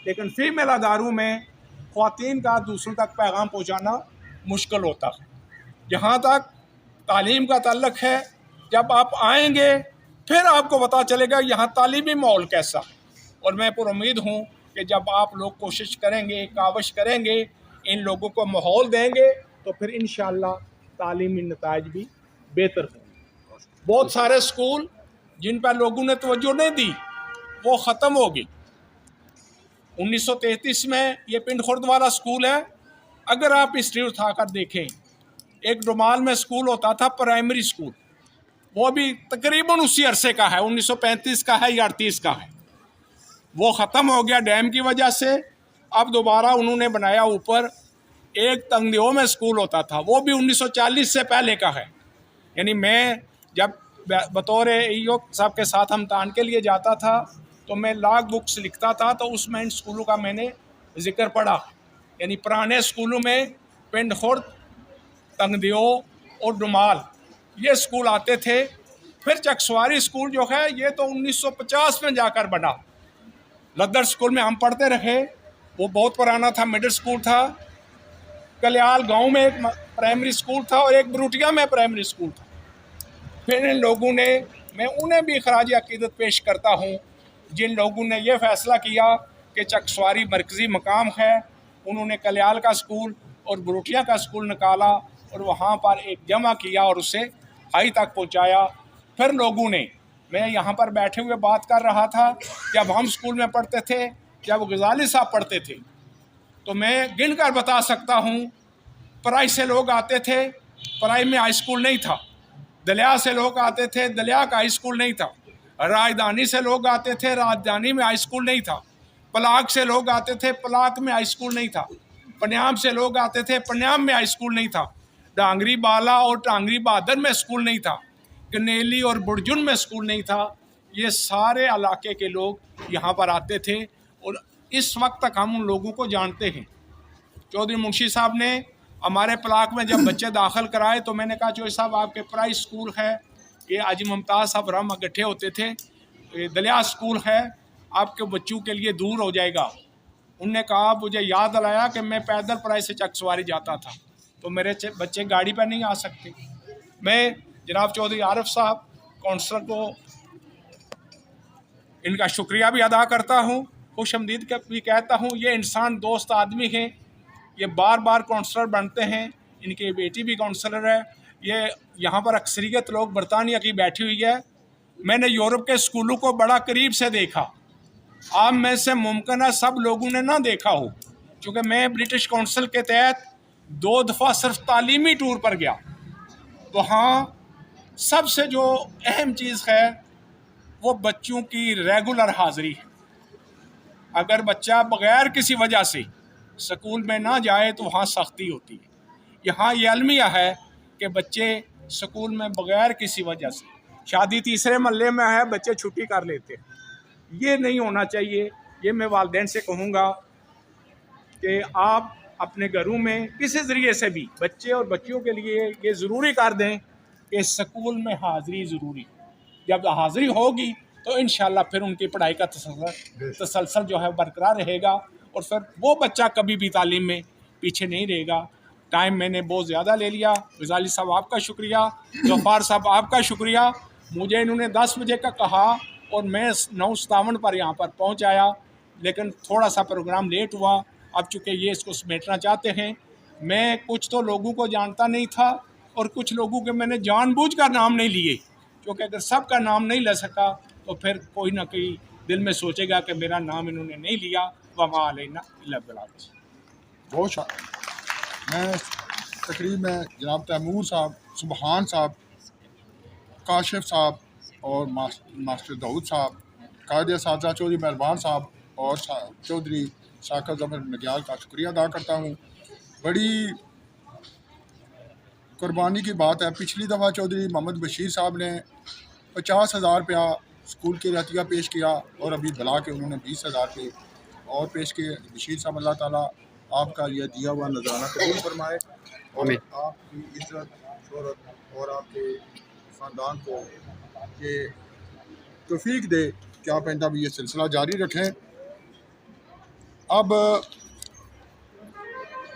लेकिन फीमेल अदारों में ख़वातीन का दूसरों तक पैगाम पहुँचाना मुश्किल होता है। जहाँ तक तालीम का ताल्लुक़ है, जब आप आएंगे फिर आपको पता चलेगा यहाँ तालीमी माहौल कैसा। और मैं पुर उम्मीद हूँ कि जब आप लोग कोशिश करेंगे, काविश करेंगे, इन लोगों को माहौल देंगे, तो फिर इंशाअल्लाह तालीमी नताइज भी बेहतर होंगे। बहुत सारे स्कूल जिन पर लोगों ने तवज्जो नहीं दी वो ख़त्म हो गई। 1933 में ये पिंड खुर्द वाला स्कूल है। अगर आप हिस्ट्री उठाकर देखें, एक डुमाल में स्कूल होता था प्राइमरी स्कूल, वो भी तकरीबन उसी अरसे का है, 1935 का है या 38 का है। वो ख़त्म हो गया डैम की वजह से। अब दोबारा उन्होंने बनाया ऊपर। एक तंगदेव में स्कूल होता था, वो भी 1940 से पहले का है। यानी मैं जब बतौर ईओ साहब के साथ हम तान के लिए जाता था तो मैं लॉग बुक्स लिखता था, तो उसमें इन स्कूलों का मैंने ज़िक्र पढ़ा। यानी पुराने स्कूलों में पिंड खुर्द, तंगदेव और डुमाल ये स्कूल आते थे। फिर चकसवारी स्कूल जो है ये तो 1950 में जाकर बना। लद्दर स्कूल में हम पढ़ते रहे, वो बहुत पुराना था, मिडिल स्कूल था। कल्याल गांव में एक प्राइमरी स्कूल था और एक बरूटिया में प्राइमरी स्कूल था। फिर इन लोगों ने, मैं उन्हें भी खराज अकीदत पेश करता हूँ जिन लोगों ने ये फ़ैसला किया कि चकसवारी मरकज़ी मकाम है। उन्होंने कल्याल का स्कूल और बरूटिया का स्कूल निकाला और वहाँ पर एक जमा किया और उसे हाई तक पहुँचाया। फिर लोगों ने, मैं यहाँ पर बैठे हुए बात कर रहा था, जब हम स्कूल में पढ़ते थे, जब गजाली साहब पढ़ते थे, तो मैं गिन कर बता सकता हूँ, पराई से लोग आते थे, पराई में हाई स्कूल नहीं था। दलिया से लोग आते थे, दलिया का हाई स्कूल नहीं था। राजधानी से लोग आते थे, राजधानी में हाई स्कूल नहीं था। पलाक से लोग आते थे, पलाक में हाई स्कूल नहीं था। पन्याम से लोग आते थे, पन्याम में हाई स्कूल नहीं था। डांगरी बाला और टांगरी बहादुर में स्कूल नहीं था। कनेली और बुरजुन में स्कूल नहीं था। ये सारे इलाके के लोग यहाँ पर आते थे और इस वक्त तक हम उन लोगों को जानते हैं। चौधरी मुंशी साहब ने हमारे पलाक में जब बच्चे दाखिल कराए तो मैंने कहा, चौधरी साहब आपके प्राइज स्कूल है, ये आज मुमताज़ साहब राम इकट्ठे होते थे, ये दलिया स्कूल है, आपके बच्चों के लिए दूर हो जाएगा। उनने कहा, मुझे याद दिलाया कि मैं पैदल प्राइज से चकसवारी जाता था, तो मेरे बच्चे गाड़ी पर नहीं आ सकते। मैं जनाब चौधरी आरिफ साहब कौंसलर को इनका शुक्रिया भी अदा करता हूँ, खुशआमदीद भी कहता हूँ। ये इंसान दोस्त आदमी हैं, ये बार बार कौंसलर बनते हैं। इनकी बेटी भी कौंसलर है। ये यहाँ पर अक्सरियत लोग बरतानिया की बैठी हुई है। मैंने यूरोप के स्कूलों को बड़ा करीब से देखा। आप में से मुमकिन है सब लोगों ने ना देखा हो, क्योंकि मैं ब्रिटिश काउंसिल के तहत 2 दफ़ा सिर्फ तालीमी टूर पर गया। वहाँ सबसे जो अहम चीज़ है वो बच्चों की रेगुलर हाज़िरी है। अगर बच्चा बग़ैर किसी वजह से स्कूल में ना जाए तो वहाँ सख्ती होती है। यहाँ ये अलमिया है कि बच्चे स्कूल में बग़ैर किसी वजह से, शादी तीसरे महल्ले में है, बच्चे छुट्टी कर लेते हैं। ये नहीं होना चाहिए। ये मैं वालिदैन से कहूँगा कि आप अपने घरों में किसी ज़रिए से भी बच्चे और बच्चियों के लिए ये ज़रूरी कर दें कि स्कूल में हाज़िरी ज़रूरी। जब हाज़िरी होगी तो इंशाअल्लाह फिर उनकी पढ़ाई का तसलसल जो है बरकरार रहेगा और फिर वो बच्चा कभी भी तालीम में पीछे नहीं रहेगा। टाइम मैंने बहुत ज़्यादा ले लिया। गजाली साहब आपका शुक्रिया, गफ्फार साहब आपका शुक्रिया। मुझे इन्होंने 10 बजे का कहा और मैं 9:57 पर यहाँ पर पहुँच आया, लेकिन थोड़ा सा प्रोग्राम लेट हुआ। अब चूँकि ये इसको समेटना चाहते हैं, मैं कुछ तो लोगों को जानता नहीं था और कुछ लोगों के मैंने जानबूझकर नाम नहीं लिए, क्योंकि अगर सबका नाम नहीं ले सका तो फिर कोई ना कोई दिल में सोचेगा कि मेरा नाम इन्होंने नहीं लिया। वमा अलैना इल्ला बलाग। बहुत मैं तकरीब में जनाब तैमूर साहब, सुबहान साहब, काशिफ साहब और मास्टर दाऊद साहब, कायदे असातिज़ा चौधरी मेहरबान साहब और चौधरी साकत ज़फ़र नग्याल का शुक्रिया अदा करता हूँ। बड़ी कुर्बानी की बात है, पिछली दफ़ा चौधरी मोहम्मद बशीर साहब ने 50,000 रुपया स्कूल के रहतिया पेश किया और अभी बुला के उन्होंने 20,000 रुपये और पेश किए। बशीर साहब अल्लाह ताला आपका यह दिया हुआ नजराना कबूल फरमाए और आपकी इज्जत, शोहरत और आपके ख़ानदान को ये तौफीक दे कि आप आइंदा भी ये सिलसिला जारी रखें। अब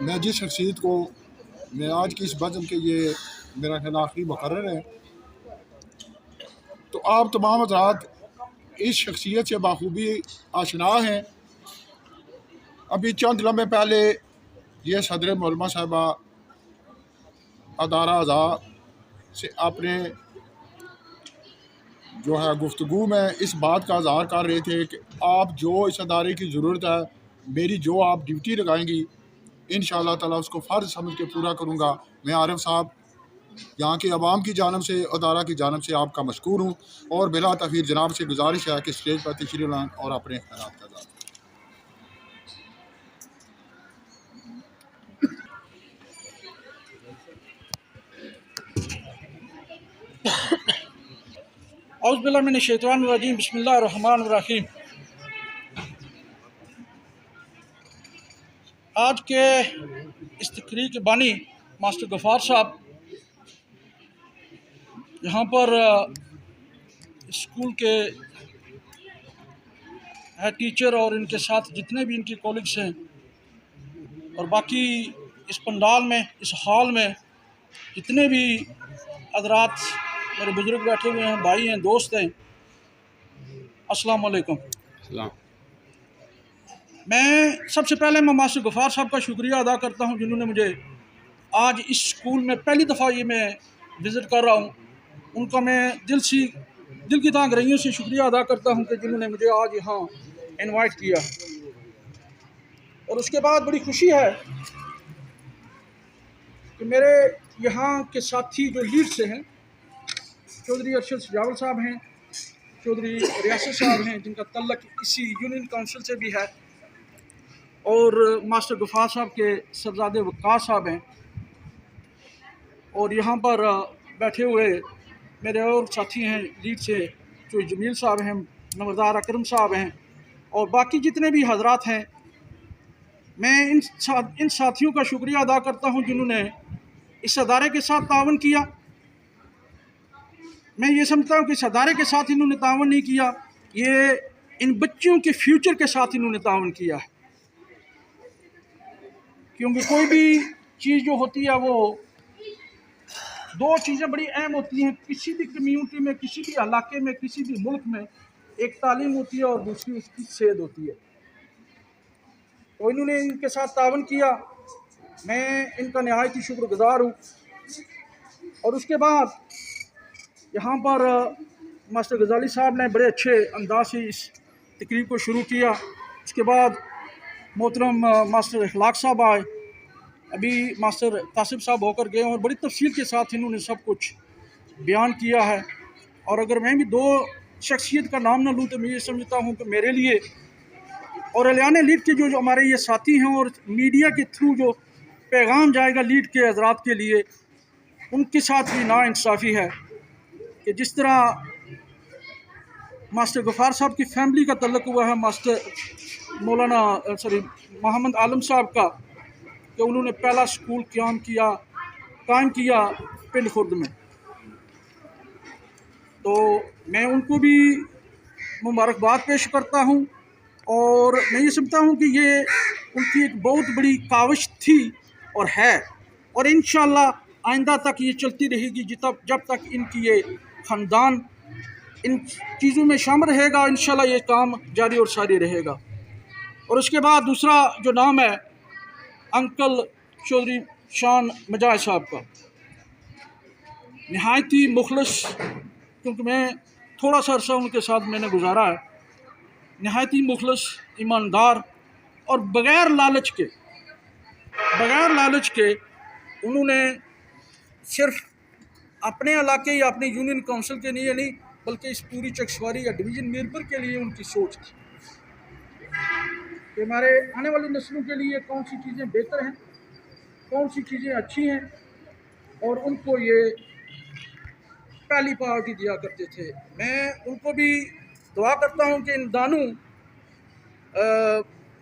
मैं जिस शख्सियत को मैं आज की इस बज़म के ये मेरा ख्याल आखिरी मुकर्रर है, तो आप तमाम हज़रात इस शख्सियत से बाखूबी आशना हैं। अभी चंद लम्हे पहले ये सदर मौलमा साहिबा अदारा अज़ा से अपने जो है गुफ्तगू में इस बात का इज़हार कर रहे थे कि आप जो इस अदारे की ज़रूरत है, मेरी जो आप ड्यूटी लगाएंगी इंशाअल्लाह ताला उसको फ़र्ज़ समझ के पूरा करूँगा। मैं आरिफ साहब यहाँ के अवाम की जानब से, अदारा की जानब से आपका मशकूर हूँ और बिला तफ़ीर जनाब से गुजारिश है कि स्टेज पर तशरीफ़ लाएं और अपने ख़यालात का इज़हार औज़ुबिल्लाहि मिनश्शैतानिर्रजीम, बिस्मिल्लाहिर्रहमानिर्रहीम। आज के इस तकरीर के बानी मास्टर गफ़ार साहब यहाँ पर स्कूल के हेड टीचर और इनके साथ जितने भी इनके कॉलीग्स हैं और बाकी इस पंडाल में, इस हॉल में जितने भी हज़रात मेरे बुज़ुर्ग बैठे हुए हैं, भाई हैं, दोस्त हैं, अस्सलाम वालेकुम। मैं सबसे पहले मास्टर गफ़ार साहब का शुक्रिया अदा करता हूं जिन्होंने मुझे आज इस स्कूल में पहली दफ़ा ये मैं विज़िट कर रहा हूं। उनका मैं दिल की गहराइयों से शुक्रिया अदा करता हूं कि जिन्होंने मुझे आज यहाँ इनवाइट किया। और उसके बाद बड़ी खुशी है कि मेरे यहाँ के साथी जो लीड से हैं, चौधरी अरशद सजावल साहब हैं, चौधरी रियासत साहब हैं जिनका तल्लक इसी यूनियन काउंसिल से भी है, और मास्टर गफ़ार साहब के सरज़ादे वक़ास साहब हैं, और यहाँ पर बैठे हुए मेरे और साथी हैं लीड से, जो जमील साहब हैं, नवरदार अकरम साहब हैं और बाकी जितने भी हजरात हैं। मैं इन साथियों का शुक्रिया अदा करता हूँ जिन्होंने इस अदारे के साथ तावन किया। मैं ये समझता हूँ कि इस अदारे के साथ इन्होंने तावन नहीं किया, ये इन बच्चों के फ्यूचर के साथ इन्होंने तावन किया है। क्योंकि कोई भी चीज़ जो होती है वो दो चीज़ें बड़ी अहम होती हैं किसी भी कम्यूनिटी में, किसी भी इलाके में, किसी भी मुल्क में। एक तालीम होती है और दूसरी उसकी सेहत होती है। तो इन्होंने इनके साथ तावन किया, मैं इनका नहायत ही शुक्रगुज़ार हूँ। और उसके बाद यहाँ पर मास्टर गज़ाली साहब ने बड़े अच्छे अंदाज से इस तकरीब को शुरू किया। उसके बाद मोहतरम मास्टर इखलाक साहब आए, अभी मास्टर तासिफ साहब होकर गए और बड़ी तफसील के साथ इन्होंने सब कुछ बयान किया है। और अगर मैं भी दो शख्सियत का नाम ना लूँ तो मैं ये समझता हूँ कि मेरे लिए और एलियाने लीड के जो हमारे ये साथी हैं और मीडिया के थ्रू जो पैगाम जाएगा लीड के हज़रात के लिए, उनके साथ भी नाइंसाफ़ी है कि जिस तरह मास्टर गफ़ार साहब की फैमिली का तल्लुक़ हुआ है मास्टर मोहम्मद आलम साहब का, कि उन्होंने पहला स्कूल कायम किया पिंड खुर्द में। तो मैं उनको भी मुबारकबाद पेश करता हूँ और मैं ये समझता हूँ कि ये उनकी एक बहुत बड़ी काविश थी और है और इंशाअल्लाह आइंदा तक ये चलती रहेगी जब तक इनकी ये ख़ानदान इन चीज़ों में शामिल रहेगा। इंशाअल्लाह ये काम जारी और सारी रहेगा। और उसके बाद दूसरा जो नाम है अंकल चौधरी शान मजाज साहब का, नहायत ही मुखलस, क्योंकि मैं थोड़ा सा अर्सा उनके साथ मैंने गुजारा है, नहायत ही मुखलस, ईमानदार और बग़ैर लालच के उन्होंने सिर्फ अपने इलाके या अपनी यूनियन काउंसिल के लिए नहीं बल्कि इस पूरी चकसवारी या डिवीज़न मीरपुर के लिए उनकी सोच थी कि हमारे आने वाली नस्लों के लिए कौन सी चीज़ें बेहतर हैं, कौन सी चीज़ें अच्छी हैं, और उनको ये पहली प्रायोरिटी दिया करते थे। मैं उनको भी दुआ करता हूँ कि इन दानों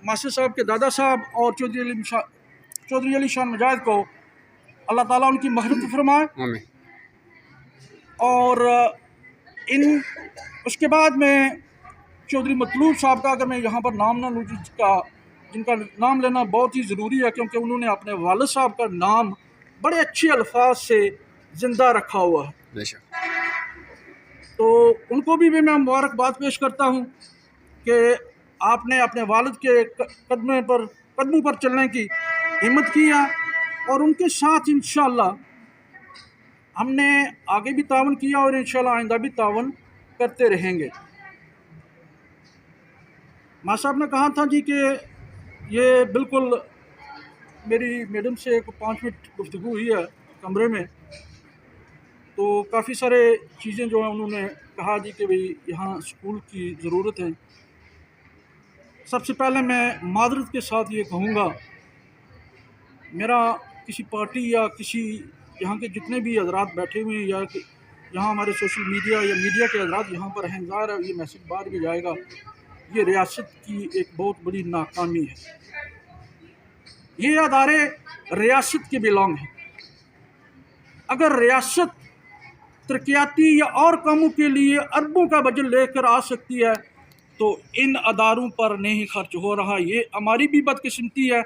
मास्टर साहब के दादा साहब और चौधरी अली शान मजाज को अल्लाह ताला उनकी मग़फ़िरत फरमाए। आमीन। और उसके बाद में चौधरी मतलूब साहब का अगर मैं यहाँ पर नाम ना लूँ, जिनका नाम लेना बहुत ही ज़रूरी है, क्योंकि उन्होंने अपने वालिद साहब का नाम बड़े अच्छे अल्फाज से ज़िंदा रखा हुआ है। बेशक। तो उनको भी मैं मुबारकबाद पेश करता हूँ कि आपने अपने वालिद के कदमों पर चलने की हिम्मत की है, और उनके साथ इंशाअल्लाह हमने आगे भी तावन किया और इंशाअल्लाह आइंदा भी तावन करते रहेंगे। माँ साहब ने कहा था जी कि ये बिल्कुल मेरी मैडम से एक 5 मिनट गुफ्तगू हुई है कमरे में, तो काफ़ी सारे चीज़ें जो हैं उन्होंने कहा जी कि भाई यहाँ स्कूल की ज़रूरत है। सबसे पहले मैं मादरत के साथ ये कहूँगा, मेरा किसी पार्टी या किसी यहाँ के जितने भी हजरात बैठे हुए हैं या यहाँ हमारे सोशल मीडिया या मीडिया के हजरात यहाँ पर हैं, ज़ाहिर है ये मैसेज बाहर भी जाएगा, ये रियासत की एक बहुत बड़ी नाकामी है। ये अदारे रियासत के बिलोंग हैं। अगर रियासत तरक्याती या और कामों के लिए अरबों का बजट लेकर आ सकती है तो इन अदारों पर नहीं खर्च हो रहा। ये हमारी भी बदकिस्मती है,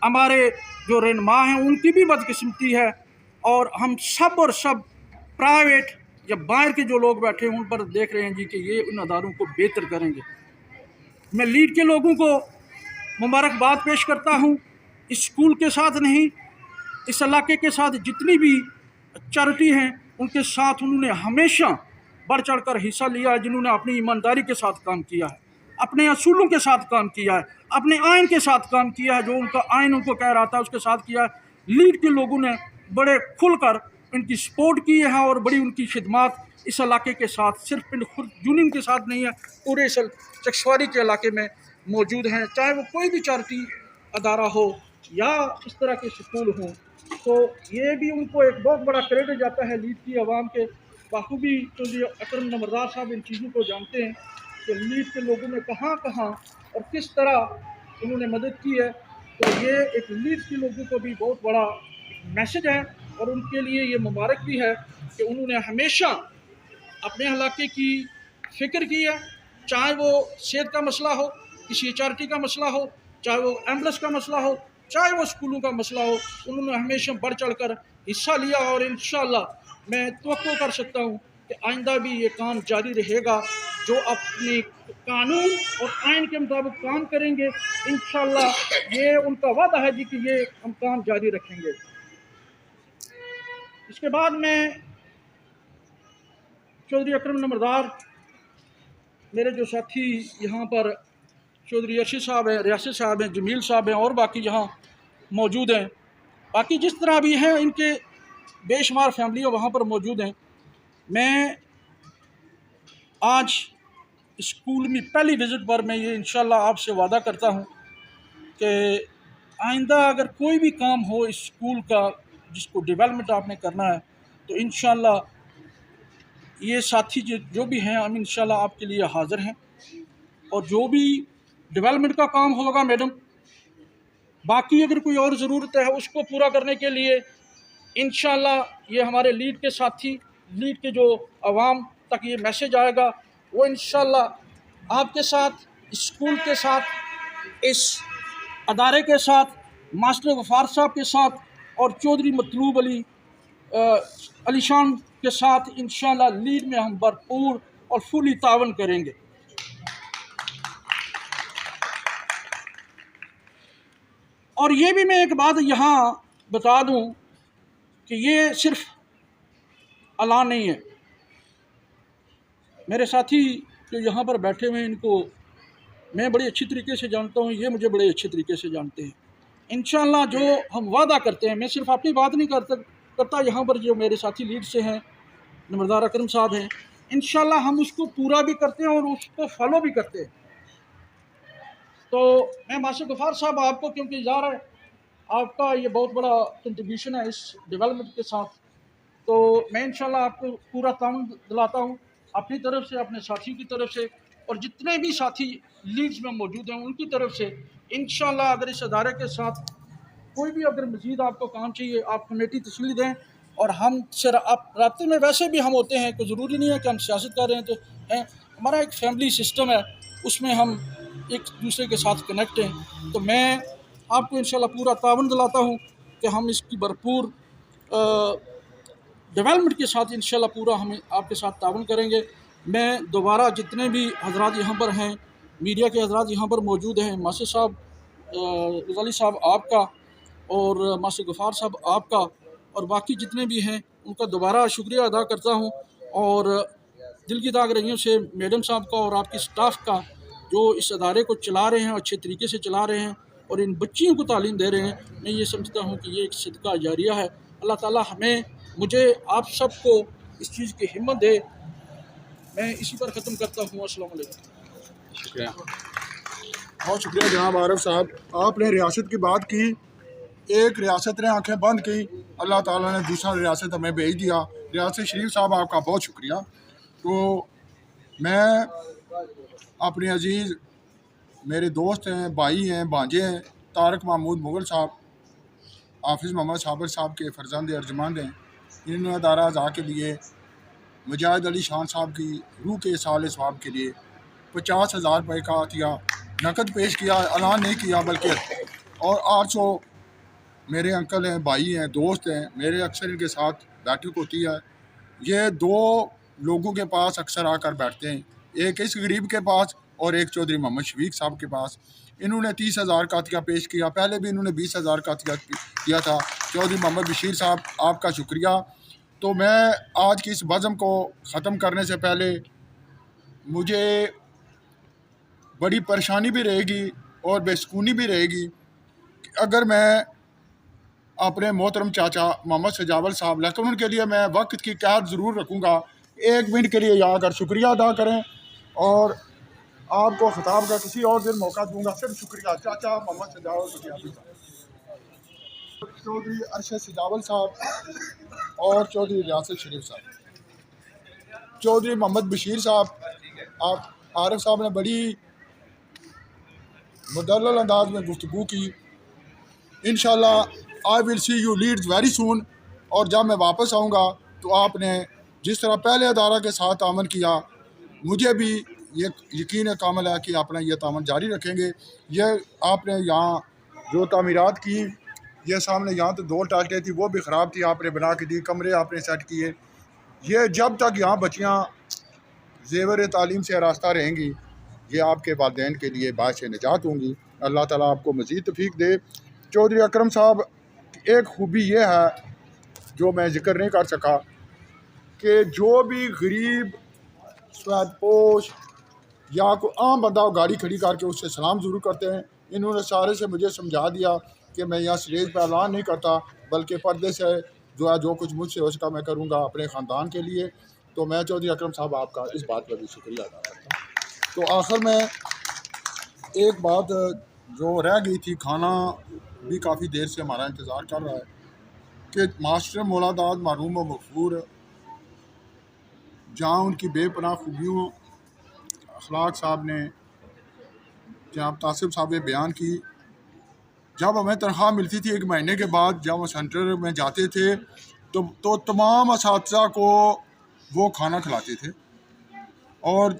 हमारे जो रहनुमा हैं उनकी भी बदकिस्मती है, और हम सब प्राइवेट या बाहर के जो लोग बैठे हैं उन पर देख रहे हैं जी कि ये उन अदारों को बेहतर करेंगे। मैं लीड के लोगों को मुबारकबाद पेश करता हूँ। इस स्कूल के साथ नहीं, इस इलाके के साथ जितनी भी चैरिटी हैं उनके साथ उन्होंने हमेशा बढ़ चढ़ कर हिस्सा लिया है, जिन्होंने अपनी ईमानदारी के साथ काम किया है, अपने असूलों के साथ काम किया है, अपने आइन के साथ काम किया है, जो उनका आइन उनको कह रहा था उसके साथ किया है। लीड के लोगों ने बड़े खुलकर इनकी सपोर्ट की है और बड़ी उनकी खिदमात इस इलाके के साथ, सिर्फ इन खुद यूनियन के साथ नहीं है, पूरे इस चकसवारी के इलाके में मौजूद हैं। चाहे वो कोई भी चैरिटी अदारा हो या इस तरह के स्कूल हों, तो ये भी उनको एक बहुत बड़ा क्रेडिट जाता है लीड की आवाम के। बाखूबी चौधरी अकरम नंबरदार साहब इन चीज़ों को जानते हैं कि लीड के लोगों ने कहाँ कहाँ और किस तरह उन्होंने मदद की है। तो ये एक लीड के लोगों को भी बहुत बड़ा मैसेज है और उनके लिए ये मुबारक भी है कि उन्होंने हमेशा अपने इलाके की फ़िक्र की है, चाहे वो सेहत का मसला हो, किसी चैरिटी का मसला हो, चाहे वो एम्बुलेंस का मसला हो, चाहे वो स्कूलों का मसला हो, उन्होंने हमेशा बढ़ चढ़ कर हिस्सा लिया। और इंशाअल्लाह मैं तवक्को कर सकता हूँ कि आइंदा भी ये काम जारी रहेगा। जो अपने कानून और आइन के मुताबिक काम करेंगे, इंशाअल्लाह ये उनका वादा है जी कि ये हम काम जारी रखेंगे। इसके बाद में चौधरी अकरम नंबरदार, मेरे जो साथी यहाँ पर चौधरी अर्शद साहब हैं, रियासत साहब हैं, जमील साहब हैं और बाकी यहाँ मौजूद हैं, बाकी जिस तरह भी हैं इनके बेशुमार फैमिलियाँ वहाँ पर मौजूद हैं। मैं आज स्कूल में पहली विज़िट पर मैं ये इंशाल्लाह आपसे वादा करता हूँ कि आइंदा अगर कोई भी काम हो इस स्कूल का जिसको डेवलपमेंट आपने करना है, तो इंशाल्लाह ये साथी जो भी हैं हम इंशाल्लाह आपके लिए हाज़िर हैं। और जो भी डेवलपमेंट का काम होगा मैडम, बाकी अगर कोई और ज़रूरत है उसको पूरा करने के लिए इंशाल्लाह ये हमारे लीड के साथी, लीड के जो आवाम तक ये मैसेज आएगा, वो इंशाल्लाह आपके साथ, स्कूल के साथ, इस अदारे के साथ, मास्टर गफ़ार साहब के साथ और चौधरी मतलूब अली शान के साथ इंशाल्लाह लीड में हम भरपूर और फुली तावन करेंगे। और ये भी मैं एक बात यहाँ बता दूँ कि ये सिर्फ ऐलान नहीं है। मेरे साथी जो यहाँ पर बैठे हुए हैं इनको मैं बड़ी अच्छी तरीके से जानता हूँ, ये मुझे बड़े अच्छे तरीके से जानते हैं। इंशाल्लाह जो हम वादा करते हैं, मैं सिर्फ अपनी बात नहीं करता, यहाँ पर जो मेरे साथी लीड से हैं, नंबरदार अकरम साहब हैं, इंशाल्लाह हम उसको पूरा भी करते हैं और उसको फॉलो भी करते हैं। तो मैं मास्टर गफ़ार साहब आपको, क्योंकि यार आपका ये बहुत बड़ा कंट्रीब्यूशन है इस डेवलपमेंट के साथ, तो मैं इंशाल्लाह आपको पूरा ताउन दिलाता हूँ अपनी तरफ से, अपने साथियों की तरफ से, और जितने भी साथी लीड्स में मौजूद हैं उनकी तरफ से। इंशाल्लाह अगर इस अदारे के साथ कोई भी अगर मज़ीद आपको काम चाहिए, आप कमेटी तस्लील दें, और हम से आप राब्ते में वैसे भी हम होते हैं, कोई ज़रूरी नहीं है कि हम सियासत कर रहे हैं, तो हैं हमारा एक फैमिली सिस्टम है, उसमें हम एक दूसरे के साथ कनेक्ट हैं। तो मैं आपको इंशाल्लाह पूरा तावन दिलाता हूँ कि हम इसकी भरपूर डेवलपमेंट के साथ इंशाल्लाह पूरा हम आपके साथ तावन करेंगे। मैं दोबारा जितने भी हजरात यहाँ पर हैं, मीडिया के हजरात यहाँ पर मौजूद हैं, मास्टर साहब गज़ाली साहब आपका, और मास्टर गफ़ार साहब आपका, और बाकी जितने भी हैं उनका दोबारा शुक्रिया अदा करता हूँ। और दिल की दाग रहियों से मैडम साहब का और आपकी स्टाफ का, जो इस अदारे को चला रहे हैं, अच्छे तरीके से चला रहे हैं और इन बच्चियों को तालीम दे रहे हैं, मैं ये समझता हूँ कि ये एक सदका जारिया है। अल्लाह ताला हमें, मुझे, आप सबको इस चीज़ की हिम्मत दे। मैं इसी पर ख़त्म करता हूँ। अस्सलाम वालेकुम। शुक्रिया। बहुत शुक्रिया जनाब आरिफ साहब, आपने रियासत की बात की, एक रियासत ने आंखें बंद की, अल्लाह ताला ने दूसरा रियासत हमें भेज दिया। रियासत शरीफ साहब आपका बहुत शुक्रिया। तो मैं अपने अजीज़ मेरे दोस्त हैं, भाई हैं, भांजे हैं, तारक महमूद मुगल साहब, हाफिज़ मोहम्मद साबिर साहब के फ़र्जंद अर्जमंद हैं। इन्होंने दारा अज़ा के लिए मुजाहिद अली शान साहब की रूह के साल सवाब के लिए 50,000 रुपये का अतिया नकद पेश किया, ऐलान नहीं किया बल्कि, और 800 मेरे अंकल हैं, भाई हैं, दोस्त हैं, मेरे अक्सर इनके साथ बैठक होती है। ये दो लोगों के पास अक्सर आकर बैठते हैं, एक इस गरीब के पास और एक चौधरी मोहम्मद शफीक साहब के पास। इन्होंने 30,000 का अतिया पेश किया, पहले भी इन्होंने 20,000 का अतिया किया था। चौधरी मोहम्मद बशीर साहब आपका शुक्रिया। तो मैं आज की इस बज़म को ख़त्म करने से पहले, मुझे बड़ी परेशानी भी रहेगी और बेसुकूनी भी रहेगी कि अगर मैं अपने मोहतरम चाचा मोहम्मद सजावल साहब, लेकिन उनके लिए मैं वक्त की कैद ज़रूर रखूँगा। 1 मिनट के लिए यहाँ कर शुक्रिया अदा करें, और आपको खिताब का किसी और दिन मौका दूंगा। सिर्फ शुक्रिया चाचा मोहम्मद सजावल, चौधरी अरशद सजावल साहब और चौधरी रियासत शरीफ साहब। चौधरी मोहम्मद बशीर साहब, आप आरिफ साहब ने बड़ी मुदल्लल अंदाज में गुफ्तगू की। इंशाल्लाह I will see you Leeds very soon, और जब मैं वापस आऊँगा तो आपने जिस तरह पहले अदारा के साथ तामन किया, मुझे भी ये यकीन कामिल है कि अपना ये तामन जारी रखेंगे। ये आपने यहाँ जो तामीरात की, ये सामने यहाँ तो 2 टाल्टें थी, वो भी ख़राब थी, आपने बना के दी, कमरे आपने सेट किए। ये जब तक यहाँ बच्चियाँ ज़ेवर तालीम से रास्ता रहेंगी, ये आपके वालिदैन के लिए बायस निजात होंगी। अल्लाह ताला आपको मज़ीद तौफीक दे। चौधरी अकरम साहब की एक खूबी ये है जो मैं ज़िक्र नहीं कर सका, कि जो भी गरीब स्वादपोश या कोई आम बंदा गाड़ी खड़ी करके उससे सलाम ज़रूर करते हैं। इन्होंने सारे से मुझे समझा दिया कि मैं यहाँ स्टेज पर ऐलान नहीं करता, बल्कि पर्दे से जो है जो कुछ मुझसे हो सका मैं करूँगा अपने ख़ानदान के लिए। तो मैं चौधरी अकरम साहब आपका इस बात पर भी शुक्रिया अदा करता हूँ। तो आखिर में एक बात जो रह गई थी, खाना भी काफ़ी देर से हमारा इंतज़ार कर रहा है, कि मास्टर मौलादाद मरूम व मगफूर, जहाँ उनकी बेपनाह खूबियों अखलाक साहब ने, जनाब तासिब साहब ने बयान की। जब हमें तनख्वाह मिलती थी 1 महीने के बाद, जब वो सेंटर में जाते थे तो तमाम असातिज़ा को वो खाना खिलाते थे, और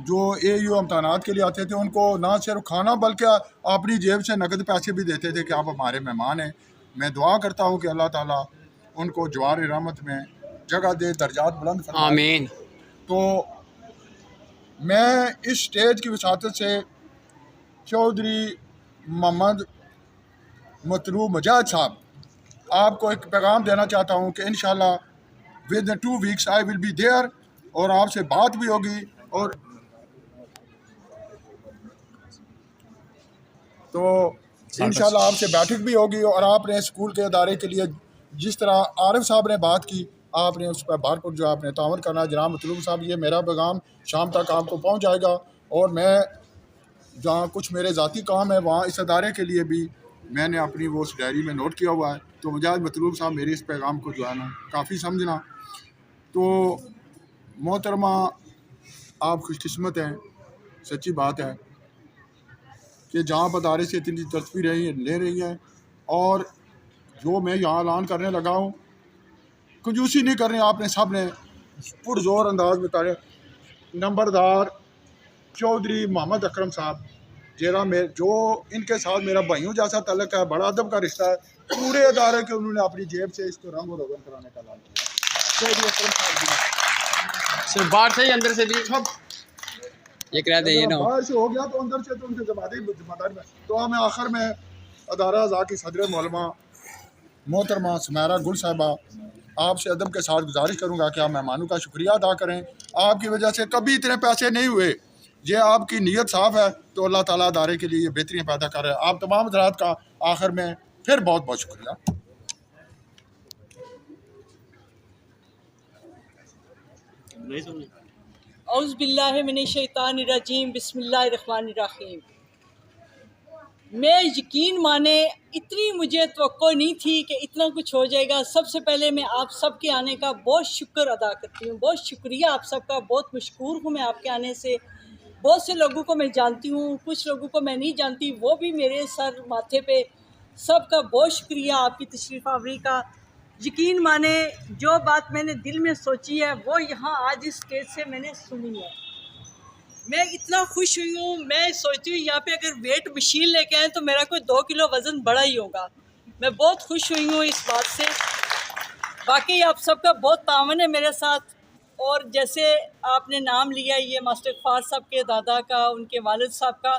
जो AU इम्तहानात के लिए आते थे उनको ना सिर्फ खाना बल्कि अपनी जेब से नकद पैसे भी देते थे कि आप हमारे मेहमान हैं। मैं दुआ करता हूँ कि अल्लाह ताला उनको जवार रहमत में जगह दे, दर्जात बुलंद फरमाए। आमीन। तो मैं इस स्टेज की वसातत से चौधरी मोहम्मद मतलूब मुजाहिद साहब आपको एक पैगाम देना चाहता हूँ कि इंशाल्लाह with 2 weeks I will be there, और आपसे बात भी होगी। और तो इंशाल्लाह आपसे बैठक भी होगी, और आपने स्कूल के इदारे के लिए जिस तरह आरिफ साहब ने बात की, आपने उस पर भरपूर जो आपने तावन करना। जनाब मतलूब साहब, ये मेरा पैगाम शाम तक आपको पहुँच जाएगा, और मैं जहाँ कुछ मेरे ज़ाती काम है वहाँ इस अदारे के लिए भी मैंने अपनी वो उस डायरी में नोट किया हुआ है। तो मुजाहिद मतलूब साहब मेरे इस पैगाम को जो है ना काफ़ी समझना। तो मोहतरमा आप खुशकिस्मत हैं, सच्ची बात है कि जहाँ अदारे से इतनी दिलचस्पी ले रही हैं, और जो मैं यहाँ ऐलान करने लगा हूँ कंजूसी नहीं करनी, आपने सब ने पुरजोर अंदाज में तारे। नंबरदार चौधरी मोहम्मद अकरम साहब जो इनके साथ मेरा भाइयों जैसा तल्लक है, बड़ा अदब का रिश्ता है, पूरे अदारे के उन्होंने अपनी जेब से इसको रंग और रोगन कराने का ऐलान किया। चौधरी अकरम साहब सिर्फ बाहर से ही अंदर से भी सब ये करा दे ना बाहर से हो गया तो अंदर से तो उनसे जिम्मेदारी में। तो मैं आखिर में अदारा अज़ा की सदर मौलमा मोहतरमा सुमेरा गुल साहिबा आपसे अदब के साथ गुजारिश करूँगा कि आप मेहमानों का शुक्रिया अदा करें। आपकी वजह से कभी इतने पैसे नहीं हुए, ये आपकी नीयत साफ़ है, तो अल्लाह ताला अदारे के लिए बेहतरीन पैदा कर रहे हैं। आप तमाम हज़रात का आखिर में फिर बहुत बहुत शुक्रिया। औज़ुबिल्लाहिमिनश्शैतानिर्रजीम, बिस्मिल्लाहिर्रहमानिर्रहीम। मैं यकीन माने इतनी मुझे तवक्को नहीं थी कि इतना कुछ हो जाएगा। सबसे पहले मैं आप सब के आने का बहुत शुक्र अदा करती हूँ, बहुत शुक्रिया आप सबका, बहुत मशकूर हूँ मैं आपके आने से। बहुत से लोगों को मैं जानती हूँ, कुछ लोगों को मैं नहीं जानती, वो भी मेरे सर माथे पे, सबका बहुत शुक्रिया आपकी तशरीफ़ आवरी का। यकीन माने जो बात मैंने दिल में सोची है वो यहाँ आज इस स्टेज से मैंने सुनी है। मैं इतना खुश हुई हूँ, मैं सोचती हूँ यहाँ पे अगर वेट मशीन लेके आए तो मेरा कोई 2 किलो वज़न बढ़ा ही होगा। मैं बहुत खुश हुई हूँ इस बात से। बाकी आप सबका बहुत तावन है मेरे साथ। और जैसे आपने नाम लिया ये मास्टर गफ्फार साहब के दादा का, उनके वालिद साहब का,